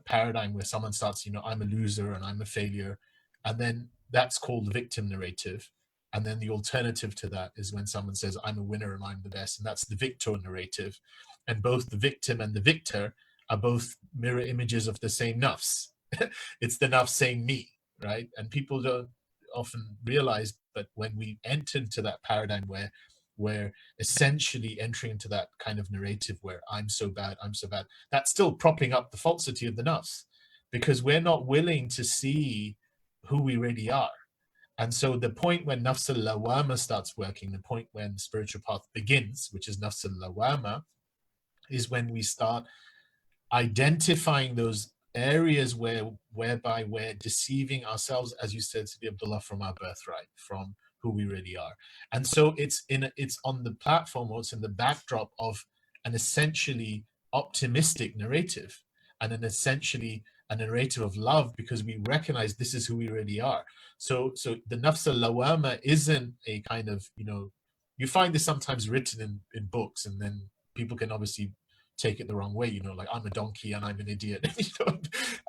paradigm where someone starts, I'm a loser and I'm a failure, and then that's called the victim narrative. And then the alternative to that is when someone says, I'm a winner and I'm the best, and that's the victor narrative. And both the victim and the victor are both mirror images of the same nafs. It's the nafs saying me, right? And people don't often realize, but when we enter into that paradigm where we're essentially entering into that kind of narrative where I'm so bad, that's still propping up the falsity of the nafs, because we're not willing to see who we really are. And so the point when nafs al-lawama starts working, the point when the spiritual path begins, which is nafs al-lawama, is when we start identifying those areas whereby we're deceiving ourselves, as you said, Sidi Abdullah, from our birthright, from who we really are. And so it's on the platform, or it's in the backdrop of an essentially optimistic narrative, and an essentially a narrative of love, because we recognize this is who we really are. So the nafs al-lawama isn't a kind of, you find this sometimes written in books, and then people can obviously take it the wrong way, like I'm a donkey and I'm an idiot.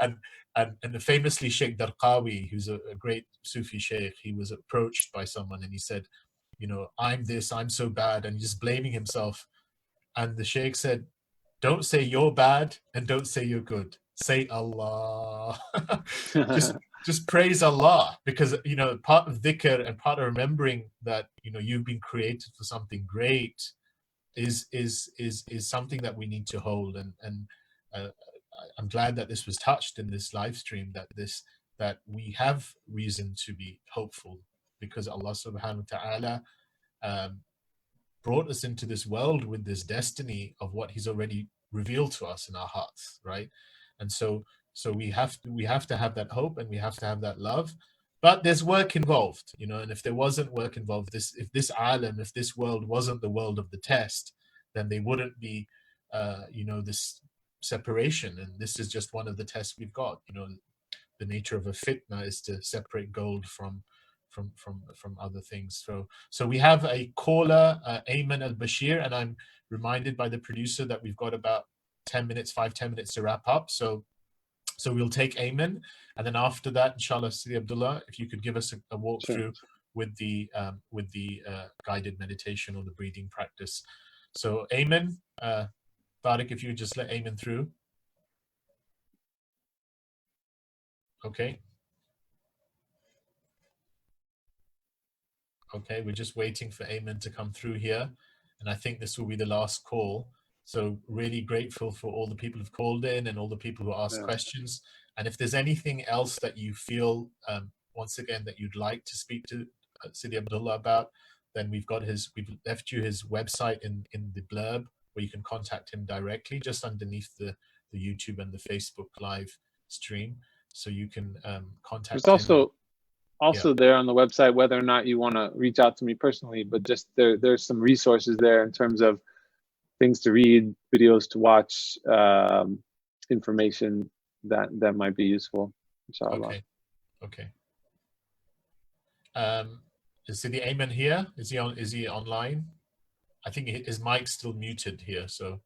And famously Sheikh Darqawi, who's a great Sufi sheikh, he was approached by someone and he said, I'm this, I'm so bad, and he's just blaming himself. And the sheikh said, don't say you're bad and don't say you're good, say Allah. just praise Allah, because part of dhikr and part of remembering that you've been created for something great is something that we need to hold. And I'm glad that this was touched in this live stream, that we have reason to be hopeful, because Allah subhanahu wa ta'ala brought us into this world with this destiny of what he's already revealed to us in our hearts, right? And so we have to have that hope, and we have to have that love. But there's work involved, and if there wasn't work involved, if this world wasn't the world of the test, then they wouldn't be, this separation. And this is just one of the tests we've got. The nature of a fitna is to separate gold from other things. So we have a caller, Ayman al-Bashir, and I'm reminded by the producer that we've got about 10 minutes to wrap up. So we'll take Ayman, and then after that, inshallah, Sidi Abdullah, if you could give us a walkthrough with the guided meditation or the breathing practice. So Ayman, Tariq, if you would just let Ayman through. Okay. Okay, we're just waiting for Ayman to come through here, and I think this will be the last call. So really grateful for all the people who've called in and all the people who asked questions. And if there's anything else that you feel, once again, that you'd like to speak to Sidi Abdullah about, then we've left you his website in the blurb, where you can contact him directly, just underneath the YouTube and the Facebook live stream. So you can contact him. There's also there on the website, whether or not you want to reach out to me personally, but just there's some resources there in terms of things to read, videos to watch, information that might be useful, inshallah. Okay. Is Sidi Ayman here? Is he online? I think his mic's still muted here. So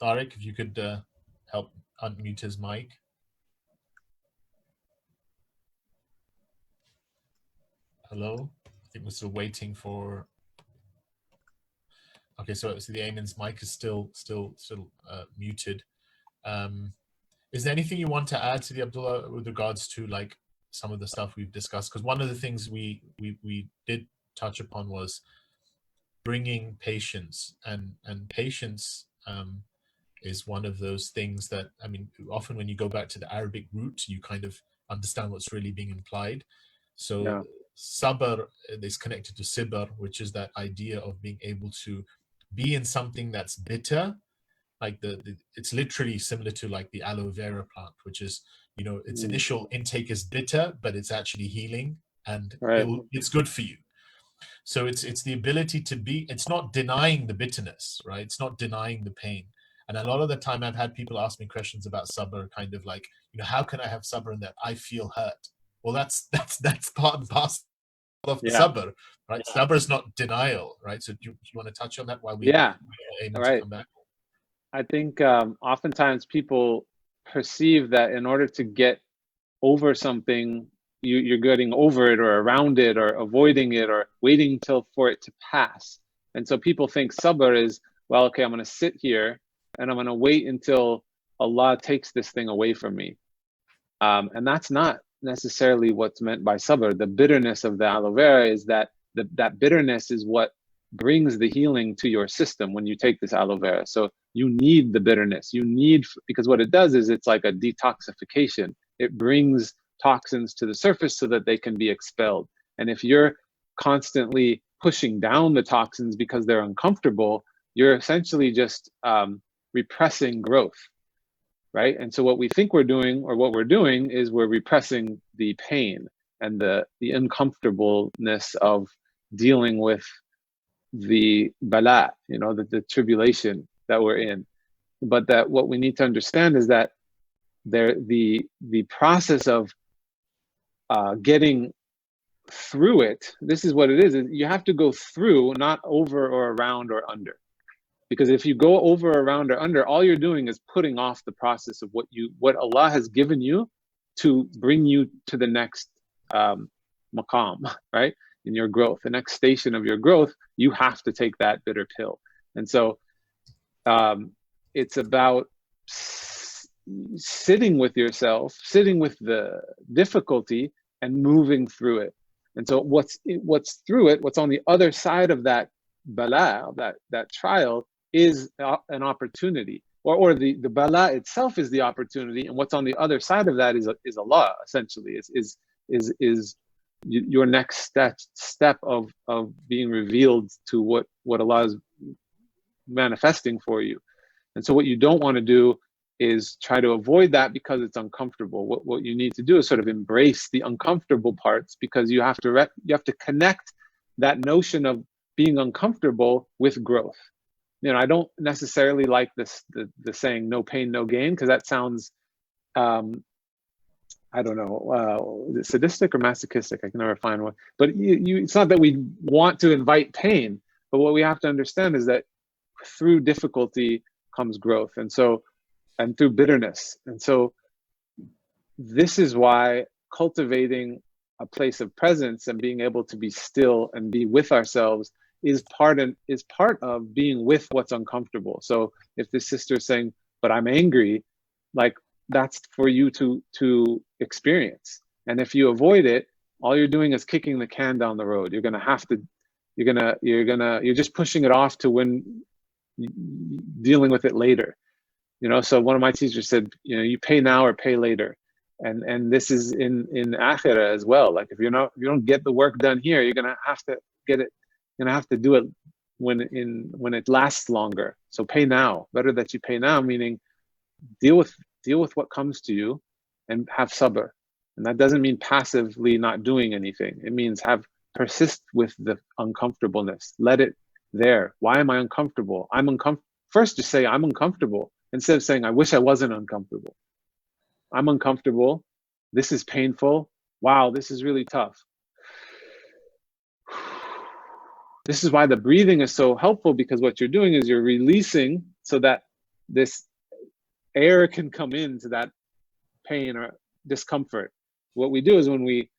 Tariq, if you could help unmute his mic. Hello. I think we're still waiting for. Okay, so the Ayman's mic is still muted. Is there anything you want to add to the Abdullah with regards to like some of the stuff we've discussed? Because one of the things we did touch upon was bringing patience, and patience is one of those things that, I mean, often when you go back to the Arabic root, you kind of understand what's really being implied. So sabr is connected to sibr, which is that idea of being able to be in something that's bitter. Like it's literally similar to like the aloe vera plant, which is, its initial intake is bitter, but it's actually healing, and it's good for you. So it's the ability to be, it's not denying the bitterness, right? It's not denying the pain. And a lot of the time I've had people ask me questions about sabr, kind of like, how can I have sabr in that I feel hurt? Well, that's part and parcel of sabr, right? Sabr is not denial, right? So do you want to touch on that while we aim to come back? I think oftentimes people perceive that in order to get over something, you're getting over it or around it or avoiding it or waiting for it to pass. And so people think sabr is, well, okay, I'm going to sit here and I'm going to wait until Allah takes this thing away from me. And that's not necessarily what's meant by sabr. The bitterness of the aloe vera is that that bitterness is what brings the healing to your system when you take this aloe vera. So you need the bitterness. Because what it does is it's like a detoxification. It brings toxins to the surface so that they can be expelled. And if you're constantly pushing down the toxins because they're uncomfortable, you're essentially just repressing growth, right? And so what we think we're doing, or what we're doing, is we're repressing the pain and the uncomfortableness of dealing with the bala, the tribulation that we're in. But that what we need to understand is that the process of getting through it, this is what it is you have to go through, not over or around or under. Because if you go over, around, or under, all you're doing is putting off the process of what Allah has given you to bring you to the next maqam, right? In your growth, the next station of your growth, you have to take that bitter pill. And so it's about sitting with yourself, sitting with the difficulty and moving through it. And so what's through it, what's on the other side of that bala, that trial, is an opportunity, or the bala itself is the opportunity, and what's on the other side of that is Allah, essentially, is your next step of being revealed to what Allah is manifesting for you. And so what you don't want to do is try to avoid that because it's uncomfortable. What you need to do is sort of embrace the uncomfortable parts, because you have to connect that notion of being uncomfortable with growth. I don't necessarily like the saying "no pain, no gain," because that sounds, I don't know, is it sadistic or masochistic? I can never find one. But it's not that we want to invite pain, but what we have to understand is that through difficulty comes growth, and through bitterness. And so this is why cultivating a place of presence and being able to be still and be with ourselves is part of being with what's uncomfortable. So if the sister is saying, but I'm angry, like, that's for you to experience. And if you avoid it, all you're doing is kicking the can down the road. You're just pushing it off to when dealing with it later. So one of my teachers said, you pay now or pay later. And this is in akhirah as well. Like, if you don't get the work done here, you're gonna have to get it. You're gonna have to do it when it lasts longer. So pay now. Better that you pay now, meaning deal with what comes to you, and have sabr. And that doesn't mean passively not doing anything. It means persist with the uncomfortableness. Let it there. Why am I uncomfortable? First, just say I'm uncomfortable, instead of saying I wish I wasn't uncomfortable. I'm uncomfortable. This is painful. Wow, this is really tough. This is why the breathing is so helpful, because what you're doing is you're releasing so that this air can come into that pain or discomfort. What we do is when we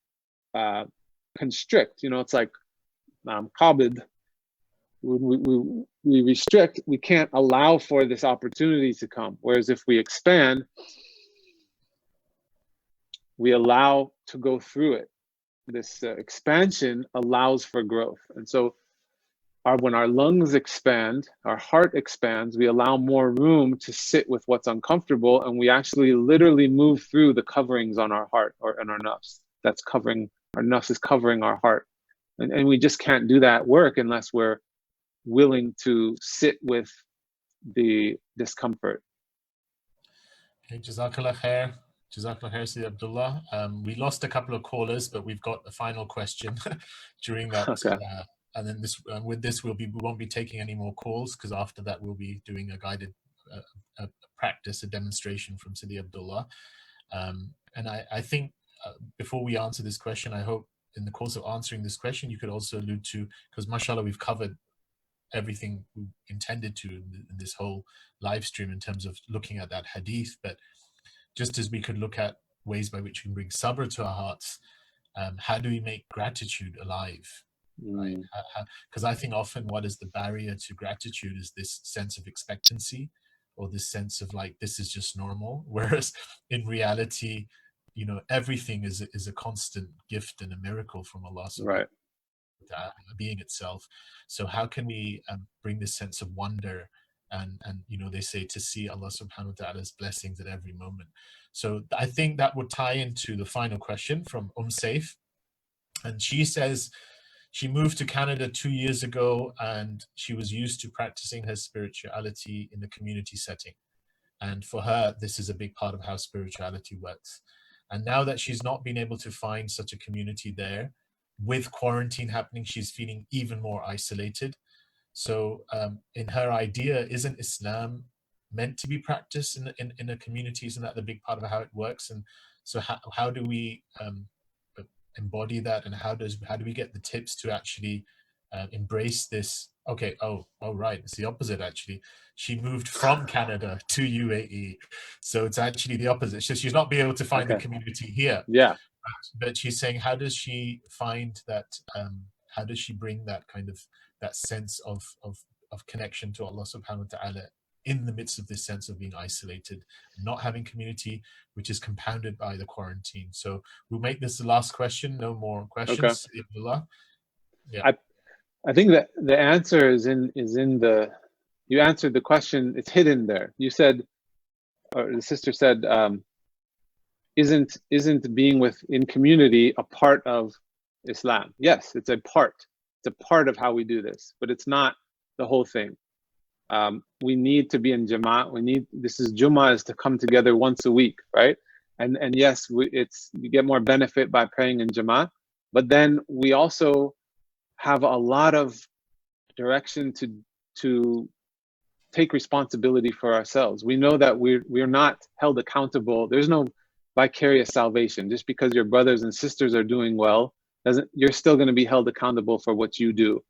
constrict, it's like qabid. When we restrict, we can't allow for this opportunity to come. Whereas if we expand, we allow to go through it. This expansion allows for growth. And so when our lungs expand, our heart expands, we allow more room to sit with what's uncomfortable, and we actually literally move through the coverings on our heart and our nafs. Our nafs is covering our heart. And we just can't do that work unless we're willing to sit with the discomfort. Okay, Jazakallah khair. Jazakallah khair, Sayyid Abdullah. We lost a couple of callers, but we've got the final question during that. Okay. And then with this, we won't be taking any more calls, because after that we'll be doing a guided practice, a demonstration from Sayyid Abdullah. And I think before we answer this question, I hope in the course of answering this question, you could also allude to, because mashallah, we've covered everything we intended to in this whole live stream in terms of looking at that hadith, but just as we could look at ways by which we can bring sabr to our hearts, how do we make gratitude alive? Right? Because I think often what is the barrier to gratitude is this sense of expectancy, or this sense of like, this is just normal, whereas in reality, everything is a constant gift and a miracle from Allah subhanahu wa ta'ala, being itself. So how can we bring this sense of wonder and you know, they say to see Allah subhanahu wa ta'ala's blessings at every moment. So I think that would tie into the final question from Saif, and she says she moved to Canada 2 years ago, and she was used to practicing her spirituality in the community setting. And for her, this is a big part of how spirituality works. And now that she's not been able to find such a community there, with quarantine happening, she's feeling even more isolated. So in her idea, isn't Islam meant to be practiced in a community? Isn't that the big part of how it works? And so how do we embody that, and how do we get the tips to actually embrace this? Okay, oh right, it's the opposite actually. She moved from Canada to UAE, so it's actually the opposite. She's not being able to find the community here. Yeah. But she's saying, how does she find that? How does she bring that kind of that sense of connection to Allah subhanahu wa ta'ala in the midst of this sense of being isolated, not having community, which is compounded by the quarantine? So we'll make this the last question. No more questions. Okay. Abdallah. Yeah. I think that the answer is in the, you answered the question. It's hidden there. You said, or the sister said, isn't being in community a part of Islam? Yes, it's a part. It's a part of how we do this, but it's not the whole thing. We need to be in Jama'at. Jummah is to come together once a week, right? And yes, you get more benefit by praying in Jama'at, but then we also have a lot of direction to take responsibility for ourselves. We know that we're not held accountable. There's no vicarious salvation. Just because your brothers and sisters are doing well, you're still going to be held accountable for what you do.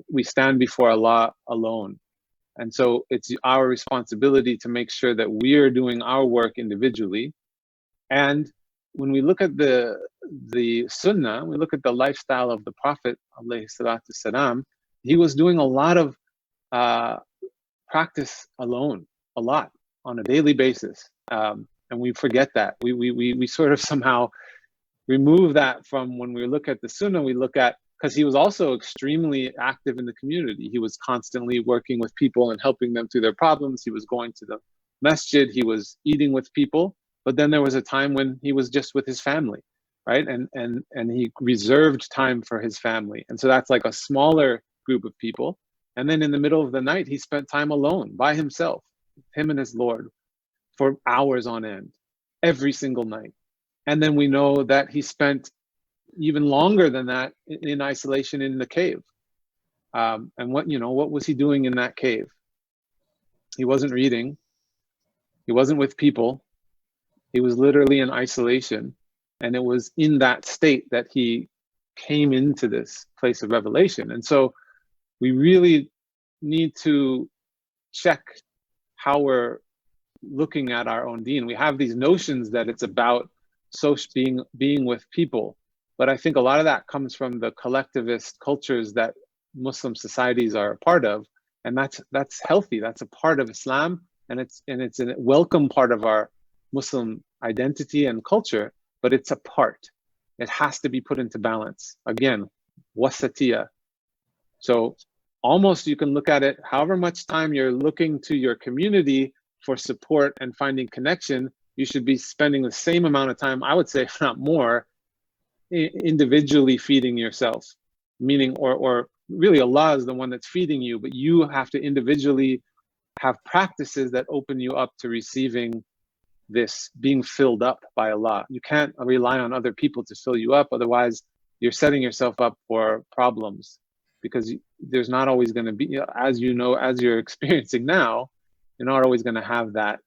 We stand before Allah alone. And so it's our responsibility to make sure that we are doing our work individually. And when we look at the Sunnah, we look at the lifestyle of the Prophet, alayhi salatu salam, he was doing a lot of practice alone, a lot, on a daily basis. And we forget that. We sort of somehow remove that from when we look at the Sunnah. We look at, because he was also extremely active in the community. He was constantly working with people and helping them through their problems. He was going to the masjid. He was eating with people. But then there was a time when he was just with his family, right? And he reserved time for his family. And so that's like a smaller group of people. And then in the middle of the night, he spent time alone by himself, him and his Lord, for hours on end, every single night. And then we know that he spent even longer than that in isolation in the cave. And what was he doing in that cave? He wasn't reading. He wasn't with people. He was literally in isolation. And it was in that state that he came into this place of revelation. And so we really need to check how we're looking at our own deen. We have these notions that it's about being with people. But I think a lot of that comes from the collectivist cultures that Muslim societies are a part of. And that's healthy. That's a part of Islam. And it's a welcome part of our Muslim identity and culture, but it's a part. It has to be put into balance. Again, wasatiyah. So almost you can look at it, however much time you're looking to your community for support and finding connection, you should be spending the same amount of time, I would say, if not more, individually feeding yourself. Meaning, or really Allah is the one that's feeding you, but you have to individually have practices that open you up to receiving this, being filled up by Allah. You can't rely on other people to fill you up, otherwise you're setting yourself up for problems, because there's not always going to be, as you know, as you're experiencing now, you're not always going to have that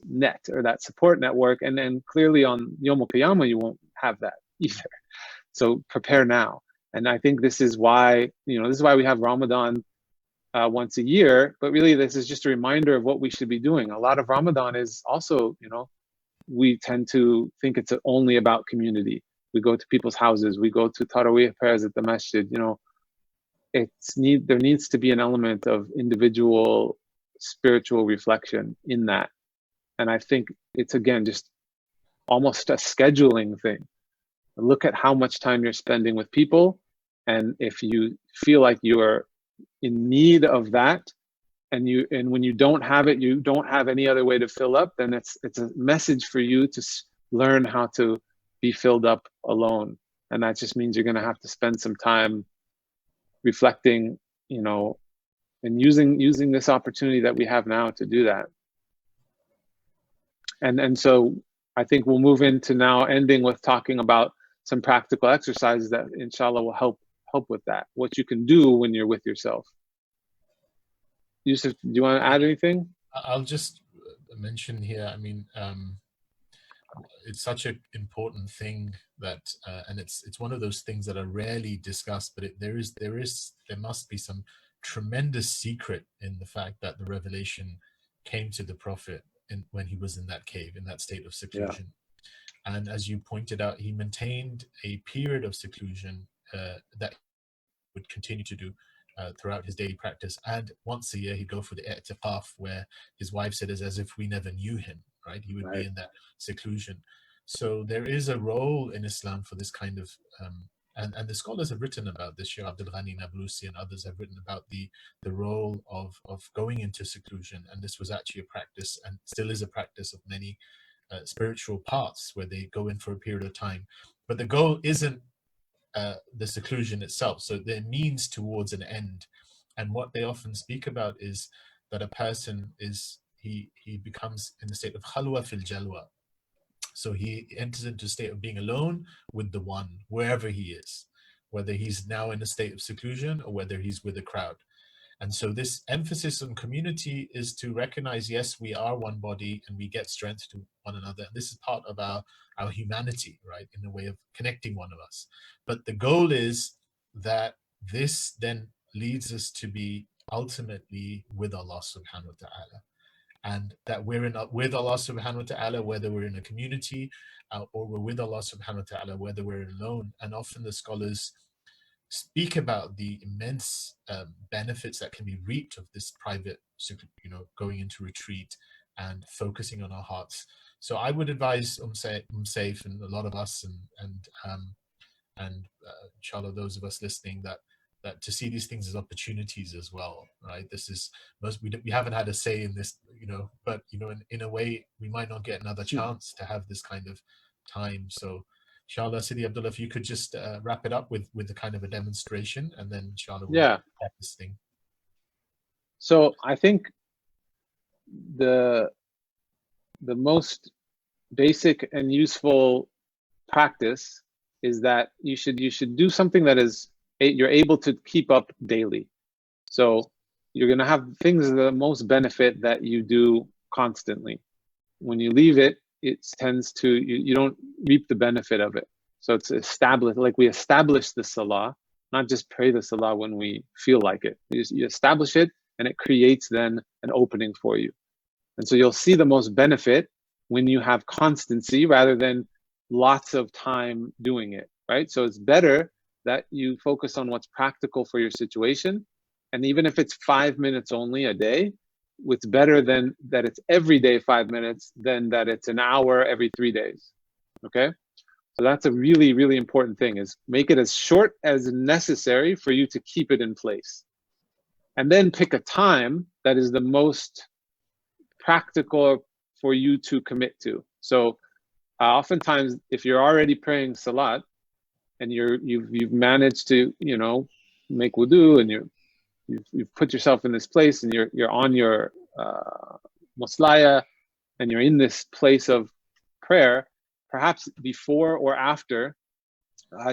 net or that support network. And then clearly on Yawm al-Qiyamah, you won't have that either. So prepare now. And I think this is why, this is why we have Ramadan once a year, but really this is just a reminder of what we should be doing. A lot of Ramadan is also, we tend to think it's only about community. We go to people's houses, we go to Taraweeh prayers at the masjid, there needs to be an element of individual spiritual reflection in that. And I think it's, again, just almost a scheduling thing. Look at how much time you're spending with people, and if you feel like you are in need of that, and when you don't have it, you don't have any other way to fill up, then it's a message for you to learn how to be filled up alone. And that just means you're going to have to spend some time reflecting, you know, and using this opportunity that we have now to do that. And so I think we'll move into now ending with talking about some practical exercises that inshallah will help with that, what you can do when you're with yourself. Yusuf, do you want to add anything? I'll just mention here, I mean, it's such an important thing that, and it's one of those things that are rarely discussed, but there must be some tremendous secret in the fact that the revelation came to the Prophet when he was in that cave, in that state of seclusion. Yeah. And as you pointed out, he maintained a period of seclusion that would continue to do throughout his daily practice. And once a year, he'd go for the i'tikaf, where his wife said it's as if we never knew him, right? He would be in that seclusion. So there is a role in Islam for this kind of, and the scholars have written about this. Sheikh Abdul Ghani Nablusi and others have written about the role of going into seclusion. And this was actually a practice, and still is a practice, of many spiritual paths where they go in for a period of time. But the goal isn't the seclusion itself. So there means towards an end. And what they often speak about is that a person he becomes in the state of khalwa fil jalwa. So he enters into a state of being alone with the one, wherever he is, whether he's now in a state of seclusion or whether he's with a crowd. And so this emphasis on community is to recognize, yes, we are one body and we get strength to one another. This is part of our humanity, right, in a way of connecting one of us. But the goal is that this then leads us to be ultimately with Allah subhanahu wa ta'ala. And that we're with Allah subhanahu wa ta'ala, whether we're in a community or we're with Allah subhanahu wa ta'ala, whether we're alone. And often the scholars speak about the immense benefits that can be reaped of this private, going into retreat and focusing on our hearts. So I would advise Saif and a lot of us and inshallah those of us listening that to see these things as opportunities as well, right? This is we haven't had a say in this, but in a way we might not get another chance to have this kind of time. So inshallah, Sidi Abdullah, if you could just wrap it up with a kind of a demonstration, and then inshallah we'll wrap this thing. So I think the most basic and useful practice is that you should do something that you're able to keep up daily. So you're going to have things the most benefit that you do constantly. When you leave it, it tends to, you don't reap the benefit of it. So it's established, like we establish the salah, not just pray the salah when we feel like it. You establish it, and it creates then an opening for you. And so you'll see the most benefit when you have constancy rather than lots of time doing it, right? So it's better that you focus on what's practical for your situation. And even if it's 5 minutes only a day, it's better than that it's every day 5 minutes than that it's an hour every 3 days, okay? So that's a really, really important thing, is make it as short as necessary for you to keep it in place. And then pick a time that is the most practical for you to commit to. So oftentimes, if you're already praying salat and you've managed to, make wudu, and you've put yourself in this place, and you're on your muslaya, and you're in this place of prayer, perhaps before or after,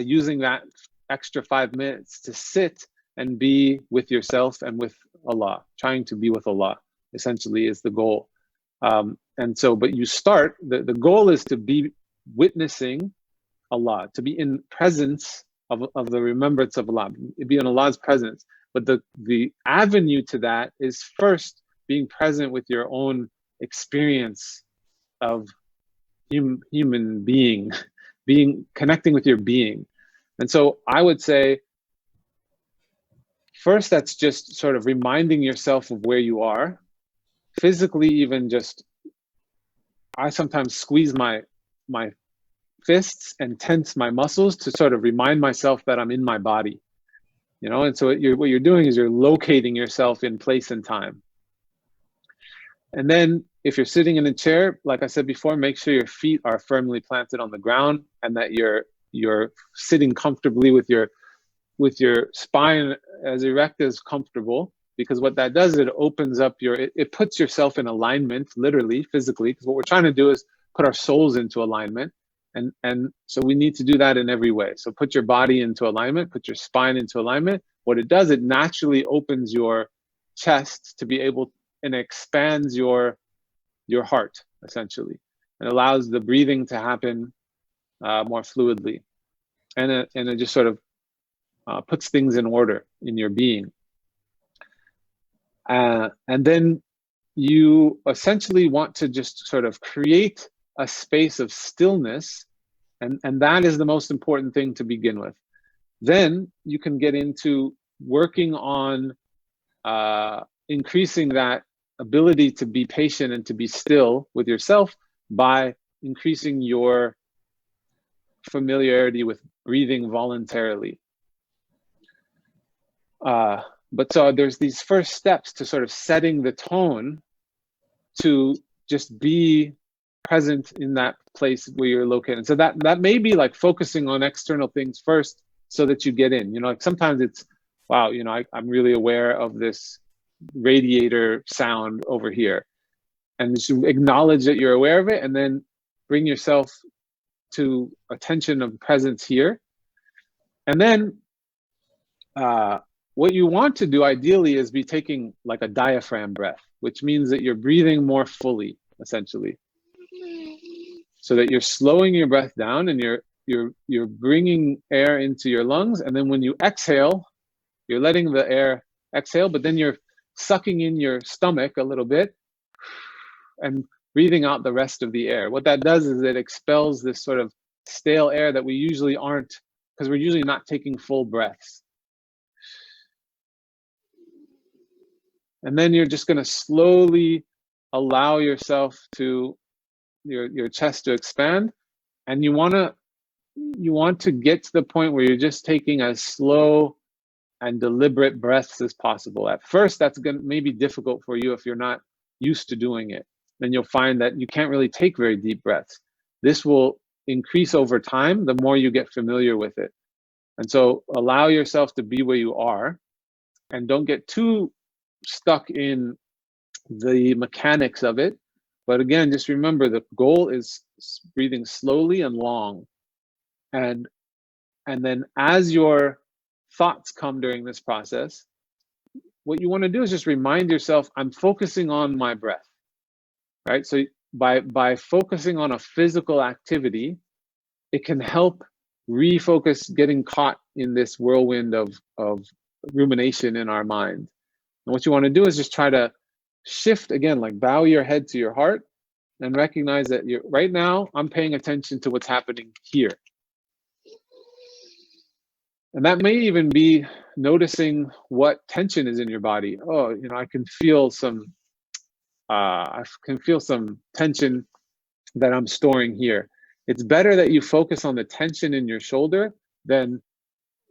using that extra 5 minutes to sit and be with yourself and with Allah, trying to be with Allah, essentially is the goal. And so, but you start, the goal is to be witnessing Allah, to be in presence of the remembrance of Allah, be in Allah's presence. But the avenue to that is first being present with your own experience of human being, connecting with your being. And so I would say, first, that's just sort of reminding yourself of where you are. Physically, even just, I sometimes squeeze my fists and tense my muscles to sort of remind myself that I'm in my body. And so what you're doing is you're locating yourself in place and time. And then if you're sitting in a chair, like I said before, make sure your feet are firmly planted on the ground and that you're sitting comfortably with your spine as erect as comfortable, because what that does is it opens up it puts yourself in alignment, literally, physically, because what we're trying to do is put our souls into alignment. And so we need to do that in every way. So put your body into alignment, put your spine into alignment. What it does, it naturally opens your chest to be able, and expands your heart, essentially, and allows the breathing to happen more fluidly. And it just sort of puts things in order in your being. And then you essentially want to just sort of create a space of stillness, and that is the most important thing to begin with. Then you can get into working on increasing that ability to be patient and to be still with yourself by increasing your familiarity with breathing voluntarily. But so there's these first steps to sort of setting the tone to just be present in that place where you're located. So that may be like focusing on external things first so that you get in. You know, like sometimes it's, wow, you know, I'm really aware of this radiator sound over here. And just acknowledge that you're aware of it, and then bring yourself to attention of presence here. And then what you want to do ideally is be taking like a diaphragm breath, which means that you're breathing more fully, essentially. So that you're slowing your breath down and you're bringing air into your lungs, and then when you exhale, you're letting the air exhale, but then you're sucking in your stomach a little bit and breathing out the rest of the air. What that does is it expels this sort of stale air that we usually aren't, because we're usually not taking full breaths. And then you're just going to slowly allow yourself to your chest to expand, and you want to get to the point where you're just taking as slow and deliberate breaths as possible. At first, that's going to maybe difficult for you if you're not used to doing it. Then you'll find that you can't really take very deep breaths. This will increase over time the more you get familiar with it. And so allow yourself to be where you are, and don't get too stuck in the mechanics of it. But again, just remember the goal is breathing slowly and long. And then as your thoughts come during this process, what you want to do is just remind yourself, I'm focusing on my breath, right? So by focusing on a physical activity, it can help refocus getting caught in this whirlwind of rumination in our mind. And what you want to do is just try to shift again, like bow your head to your heart and recognize that right now I'm paying attention to what's happening here. And that may even be noticing what tension is in your body. Oh, you know, I can feel some tension that I'm storing here. It's better that you focus on the tension in your shoulder than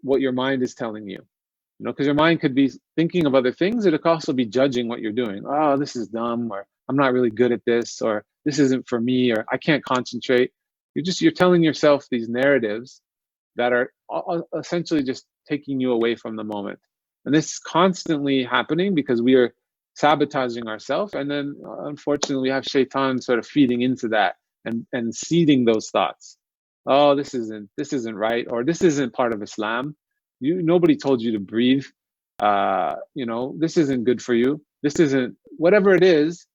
what your mind is telling you. You know, because your mind could be thinking of other things. It could also be judging what you're doing. Oh, this is dumb, or I'm not really good at this, or this isn't for me, or I can't concentrate. You're telling yourself these narratives that are essentially just taking you away from the moment. And this is constantly happening because we are sabotaging ourselves. And then unfortunately we have shaitan sort of feeding into that and seeding those thoughts. Oh, this isn't right, or this isn't part of Islam. Nobody told you to breathe. You know, this isn't good for you. This isn't, whatever it is,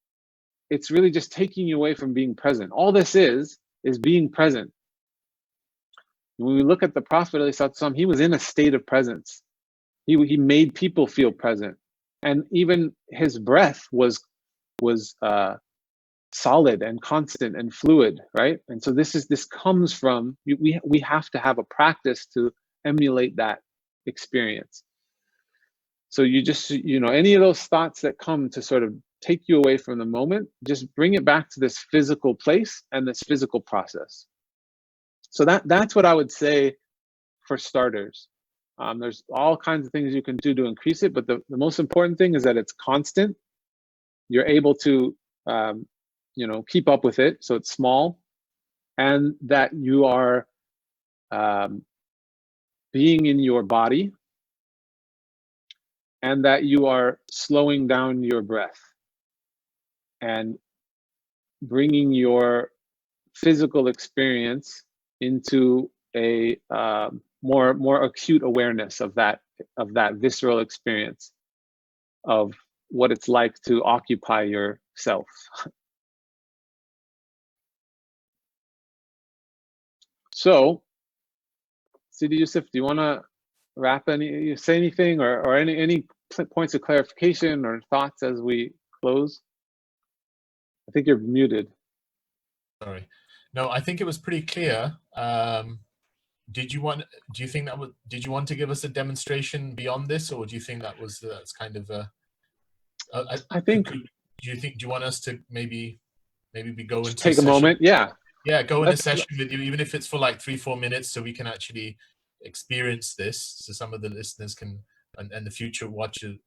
it's really just taking you away from being present. All this is being present. When we look at the Prophet ﷺ, he was in a state of presence. He made people feel present, and even his breath was solid and constant and fluid, right? And so this comes from we have to have a practice to emulate that experience. So you just, you know, any of those thoughts that come to sort of take you away from the moment, just bring it back to this physical place and this physical process. So that's what I would say for starters. There's all kinds of things you can do to increase it, but the most important thing is that it's constant. You're able to keep up with it, so it's small, and that you are being in your body, and that you are slowing down your breath and bringing your physical experience into a more acute awareness of that visceral experience of what it's like to occupy yourself. So, Sidi Yusuf, do you want to say anything, or any points of clarification or thoughts as we close? I think you're muted. Sorry. No, I think it was pretty clear. Did you want to give us a demonstration beyond this, or do you think that's kind of a? I think. Do you want us to maybe we go into take a moment? Yeah. Yeah, go in a session with you, even if it's for like 3-4 minutes, so we can actually experience this, so some of the listeners can, and the future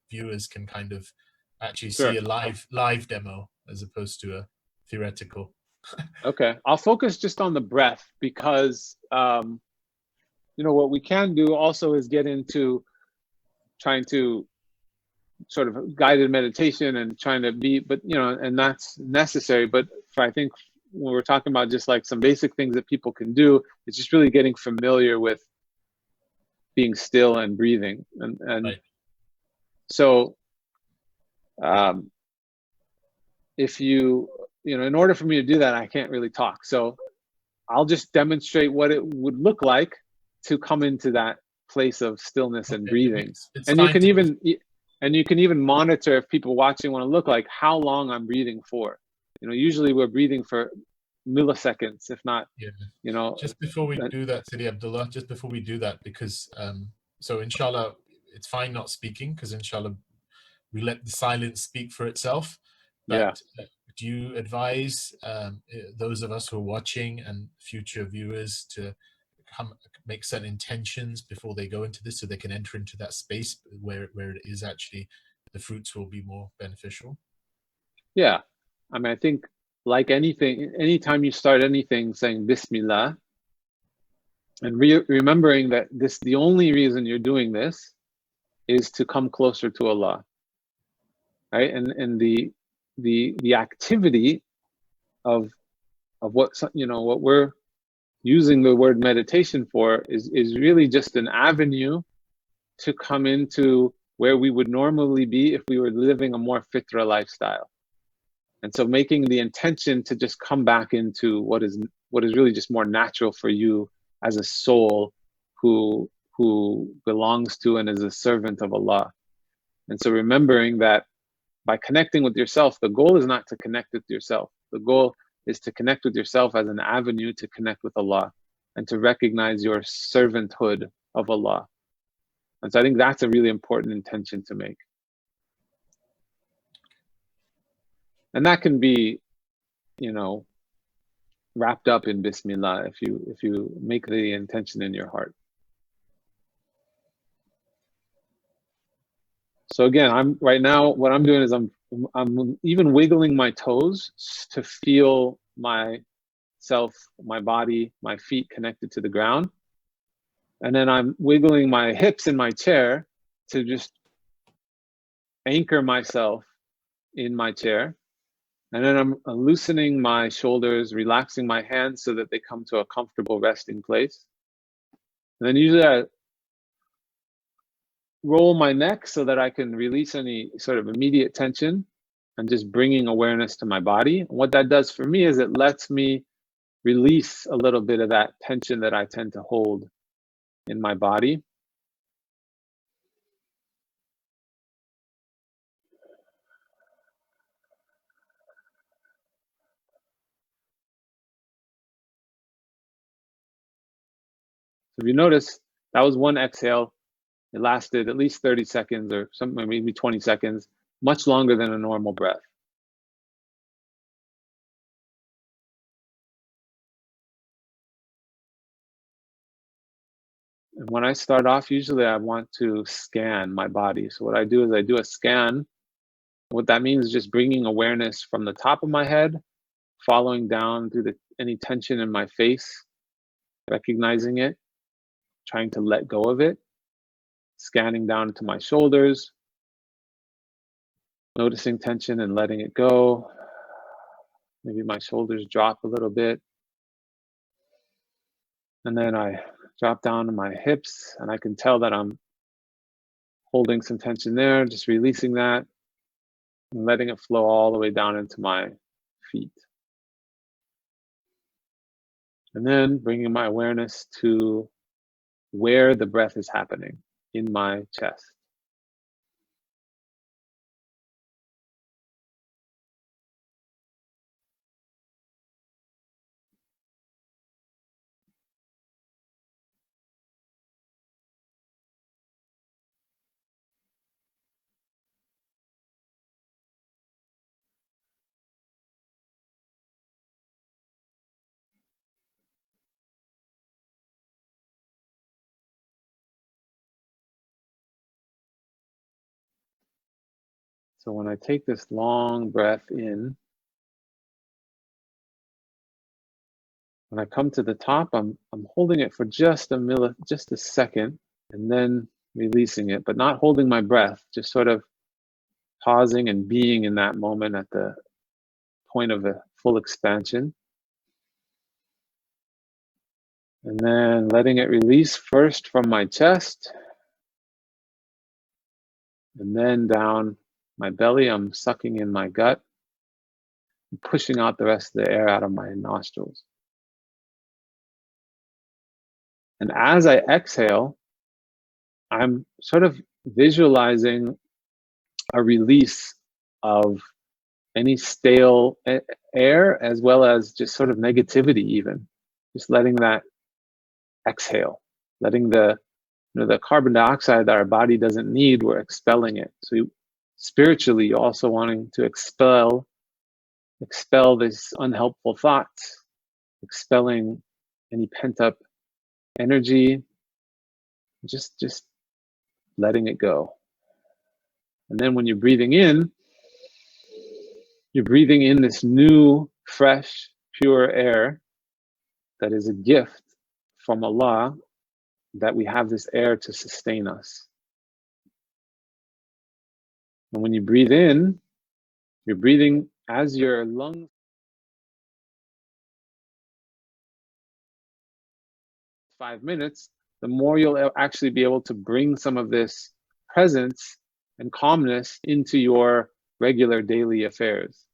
viewers can kind of actually see a live demo as opposed to a theoretical. Okay, I'll focus just on the breath, because what we can do also is get into trying to sort of guided meditation and trying to be, but and that's necessary. But I think when we're talking about just like some basic things that people can do, it's just really getting familiar with being still and breathing. And right. So if you, in order for me to do that, I can't really talk. So I'll just demonstrate what it would look like to come into that place of stillness and breathing. And you can even monitor, if people watching want to look, like how long I'm breathing for. Usually we're breathing for milliseconds, if not, Just before we do that, Sidi Abdallah, because so inshallah, it's fine not speaking, because inshallah, we let the silence speak for itself. But do you advise those of us who are watching and future viewers to make certain intentions before they go into this, so they can enter into that space where it is actually the fruits will be more beneficial? Yeah, I mean, I think like anything, anytime you start anything, saying Bismillah, and remembering that the only reason you're doing this is to come closer to Allah, right? And the activity of what what we're using the word meditation for is really just an avenue to come into where we would normally be if we were living a more fitra lifestyle. And so making the intention to just come back into what is really just more natural for you as a soul who belongs to and is a servant of Allah. And so remembering that by connecting with yourself, the goal is not to connect with yourself. The goal is to connect with yourself as an avenue to connect with Allah and to recognize your servanthood of Allah. And so I think that's a really important intention to make. And that can be, wrapped up in Bismillah if you make the intention in your heart. So again, right now what I'm doing is I'm even wiggling my toes to feel myself, my body, my feet connected to the ground. And then I'm wiggling my hips in my chair to just anchor myself in my chair. And then I'm loosening my shoulders, relaxing my hands so that they come to a comfortable resting place. And then usually I roll my neck so that I can release any sort of immediate tension, and just bringing awareness to my body. And what that does for me is it lets me release a little bit of that tension that I tend to hold in my body. So if you notice, that was one exhale. It lasted at least 30 seconds or something, maybe 20 seconds, much longer than a normal breath. And when I start off, usually I want to scan my body. So what I do is I do a scan What that means is just bringing awareness from the top of my head, following down through any tension in my face, recognizing it, trying to let go of it, scanning down to my shoulders, noticing tension and letting it go. Maybe my shoulders drop a little bit. And then I drop down to my hips, and I can tell that I'm holding some tension there, just releasing that and letting it flow all the way down into my feet. And then bringing my awareness to where the breath is happening in my chest. So when I take this long breath in, when I come to the top, I'm holding it for just a second, and then releasing it, but not holding my breath, just sort of pausing and being in that moment at the point of a full expansion. And then letting it release first from my chest, and then down my belly. I'm sucking in my gut, and pushing out the rest of the air out of my nostrils. And as I exhale, I'm sort of visualizing a release of any stale air, as well as just sort of negativity even. Just letting that exhale, letting the carbon dioxide that our body doesn't need, we're expelling it. So spiritually, also wanting to expel these unhelpful thoughts, expelling any pent-up energy, just letting it go. And then when you're breathing in this new, fresh, pure air that is a gift from Allah, that we have this air to sustain us. And when you breathe in, you're breathing as your lungs 5 minutes, the more you'll actually be able to bring some of this presence and calmness into your regular daily affairs.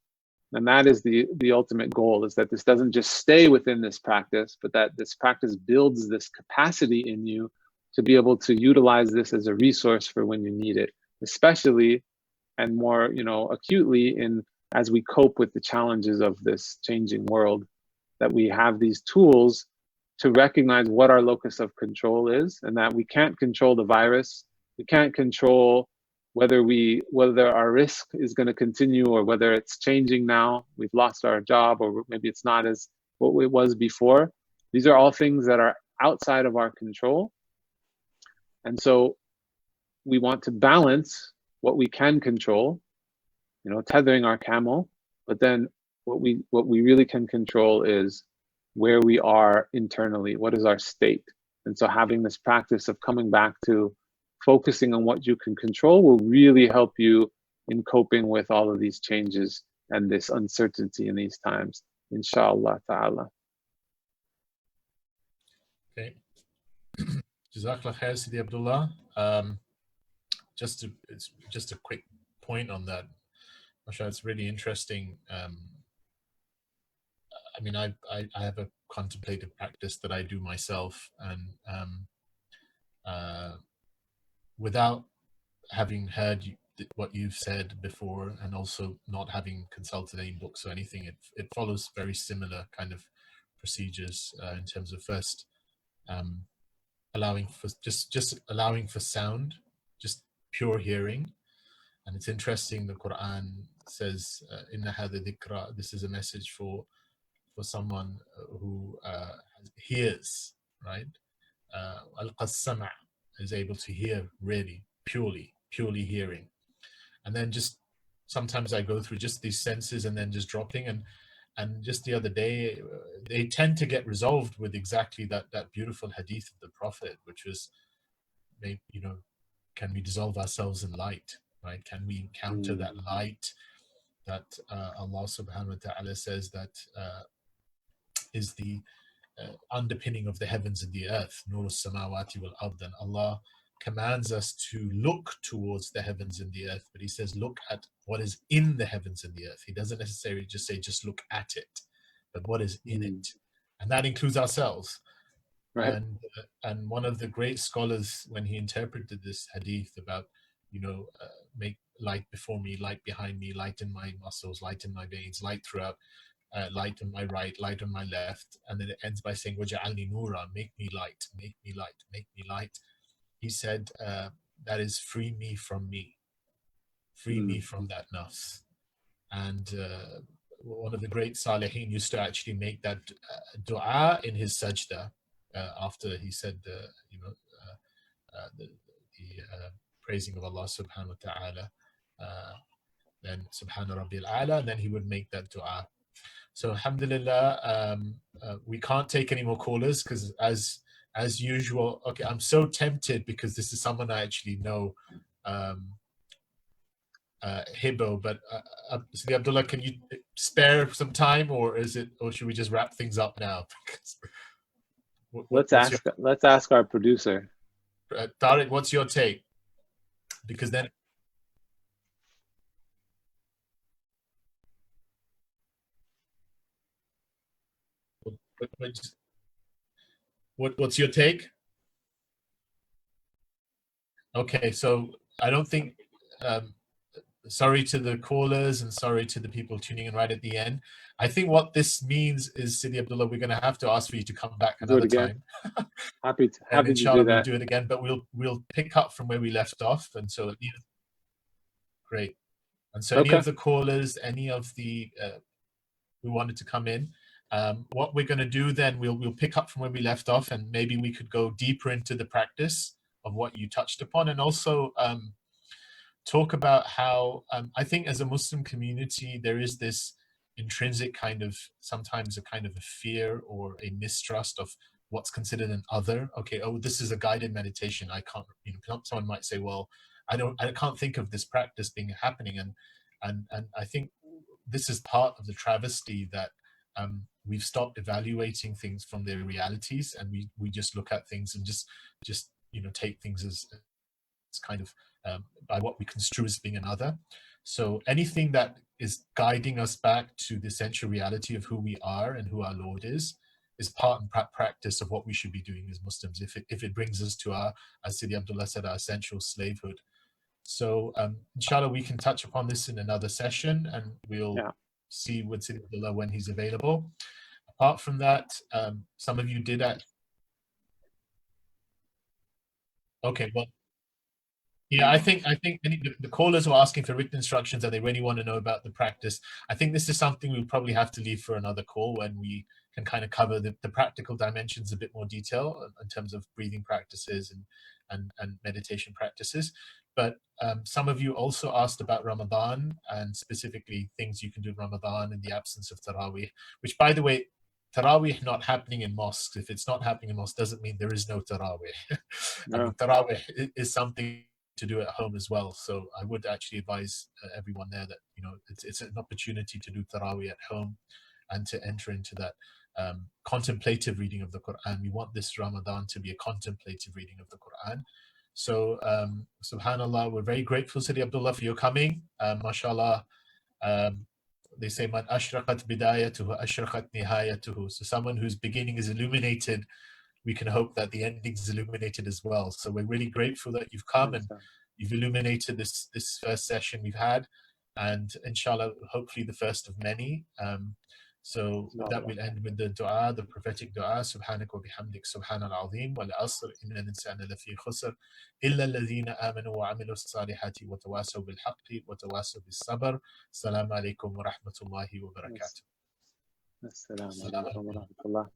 And that is the ultimate goal, is that this doesn't just stay within this practice, but that this practice builds this capacity in you to be able to utilize this as a resource for when you need it, especially and more, acutely as we cope with the challenges of this changing world, that we have these tools to recognize what our locus of control is, and that we can't control the virus. We can't control whether our risk is going to continue, or whether it's changing now. We've lost our job, or maybe it's not as what it was before. These are all things that are outside of our control. And so we want to balance what we can control, tethering our camel, but then what we really can control is where we are internally, what is our state. And so having this practice of coming back to focusing on what you can control will really help you in coping with all of these changes and this uncertainty in these times, inshallah ta'ala. Okay. Jazakallah khair, Sidi Abdullah. Just a quick point on that. Mashallah, it's really interesting. I mean, I have a contemplative practice that I do myself, and without having heard what you've said before, and also not having consulted any books or anything, it follows very similar kind of procedures in terms of first allowing for sound, just pure hearing. And it's interesting, the Qur'an says, "Inna hadha dhikra," this is a message for someone who hears, right? Al-Qassama is able to hear really, purely hearing. And then just sometimes I go through just these senses and then just dropping, and just the other day, they tend to get resolved with exactly that beautiful hadith of the Prophet, which was, you know, can we dissolve ourselves in light, right? Can we encounter that light that Allah subhanahu wa ta'ala says that is the underpinning of the heavens and the earth, Nur samawati wal ard. And Allah commands us to look towards the heavens and the earth, but he says look at what is in the heavens and the earth. He doesn't necessarily just say just look at it, but what is in it, and that includes ourselves. Right. And one of the great scholars, when he interpreted this hadith about, you know, make light before me, light behind me, light in my muscles, light in my veins, light throughout, light on my right, light on my left, and then it ends by saying waj'alni nura, make me light, make me light, make me light. He said that is free me from me, free me from that nafs. And one of the great salihin used to actually make that dua in his sajda after he said the praising of Allah subhanahu wa ta'ala, then subhana rabbil a'la, and then he would make that dua. So alhamdulillah, we can't take any more callers because as usual, okay, I'm so tempted because this is someone I actually know, Hibo, but Sidi Abdullah, can you spare some time, or should we just wrap things up now? Let's ask our producer. Tariq, what's your take? Because then what's your take? Okay, so I don't think sorry to the callers and sorry to the people tuning in right at the end. I think what this means is, Sidi Abdullah, we're going to have to ask for you to come back another time. Happy to inshallah, do that. We'll do it again, but we'll pick up from where we left off. And so, great. And so, any of the callers, any of the who wanted to come in, what we're going to do then, we'll pick up from where we left off, and maybe we could go deeper into the practice of what you touched upon, and also talk about how I think as a Muslim community there is this intrinsic sometimes a kind of a fear or a mistrust of what's considered an other. Okay, oh, this is a guided meditation. I can't, someone might say, well, I can't think of this practice happening, and I think this is part of the travesty that we've stopped evaluating things from their realities, and we just look at things and just take things as kind of by what we construe as being another. So anything that is guiding us back to the essential reality of who we are and who our Lord is part and practice of what we should be doing as Muslims, if it brings us to our, as Sidi Abdullah said, our essential slavehood. So inshallah we can touch upon this in another session, and we'll see with Sidi Abdullah when he's available. Apart from that, some of you did at okay, well, yeah, I think the callers were asking for written instructions and they really want to know about the practice. I think this is something we'll probably have to leave for another call when we can kind of cover the practical dimensions a bit more detail in terms of breathing practices and meditation practices. But some of you also asked about Ramadan, and specifically things you can do in Ramadan in the absence of Taraweeh, which, by the way, Taraweeh not happening in mosques. If it's not happening in mosques, doesn't mean there is no Taraweeh. I mean, Taraweeh is something to do at home as well. So I would actually advise everyone there that it's an opportunity to do Taraweeh at home and to enter into that contemplative reading of the Qur'an. We want this Ramadan to be a contemplative reading of the Qur'an. So subhanallah, we're very grateful, Sidi Abdullah, for your coming. Mashallah, they say man ashraqat bidayatuhu ashraqat nihayatuhu. So someone whose beginning is illuminated, we can hope that the ending is illuminated as well. So we're really grateful that you've come and you've illuminated this first session we've had, and inshallah, hopefully the first of many. So that will end with the dua, the prophetic dua. Subhanak wa bihamdik, subhanal azim, wal asr, inna al-insana lafi khusr, illa alladhina amanu wa amilu as-salihati wa tawasaw bil haqqi wa tawasaw bis sabr. Assalamu alaikum wa rahmatullahi wa barakatuh. Assalamu alaikum wa rahmatullah.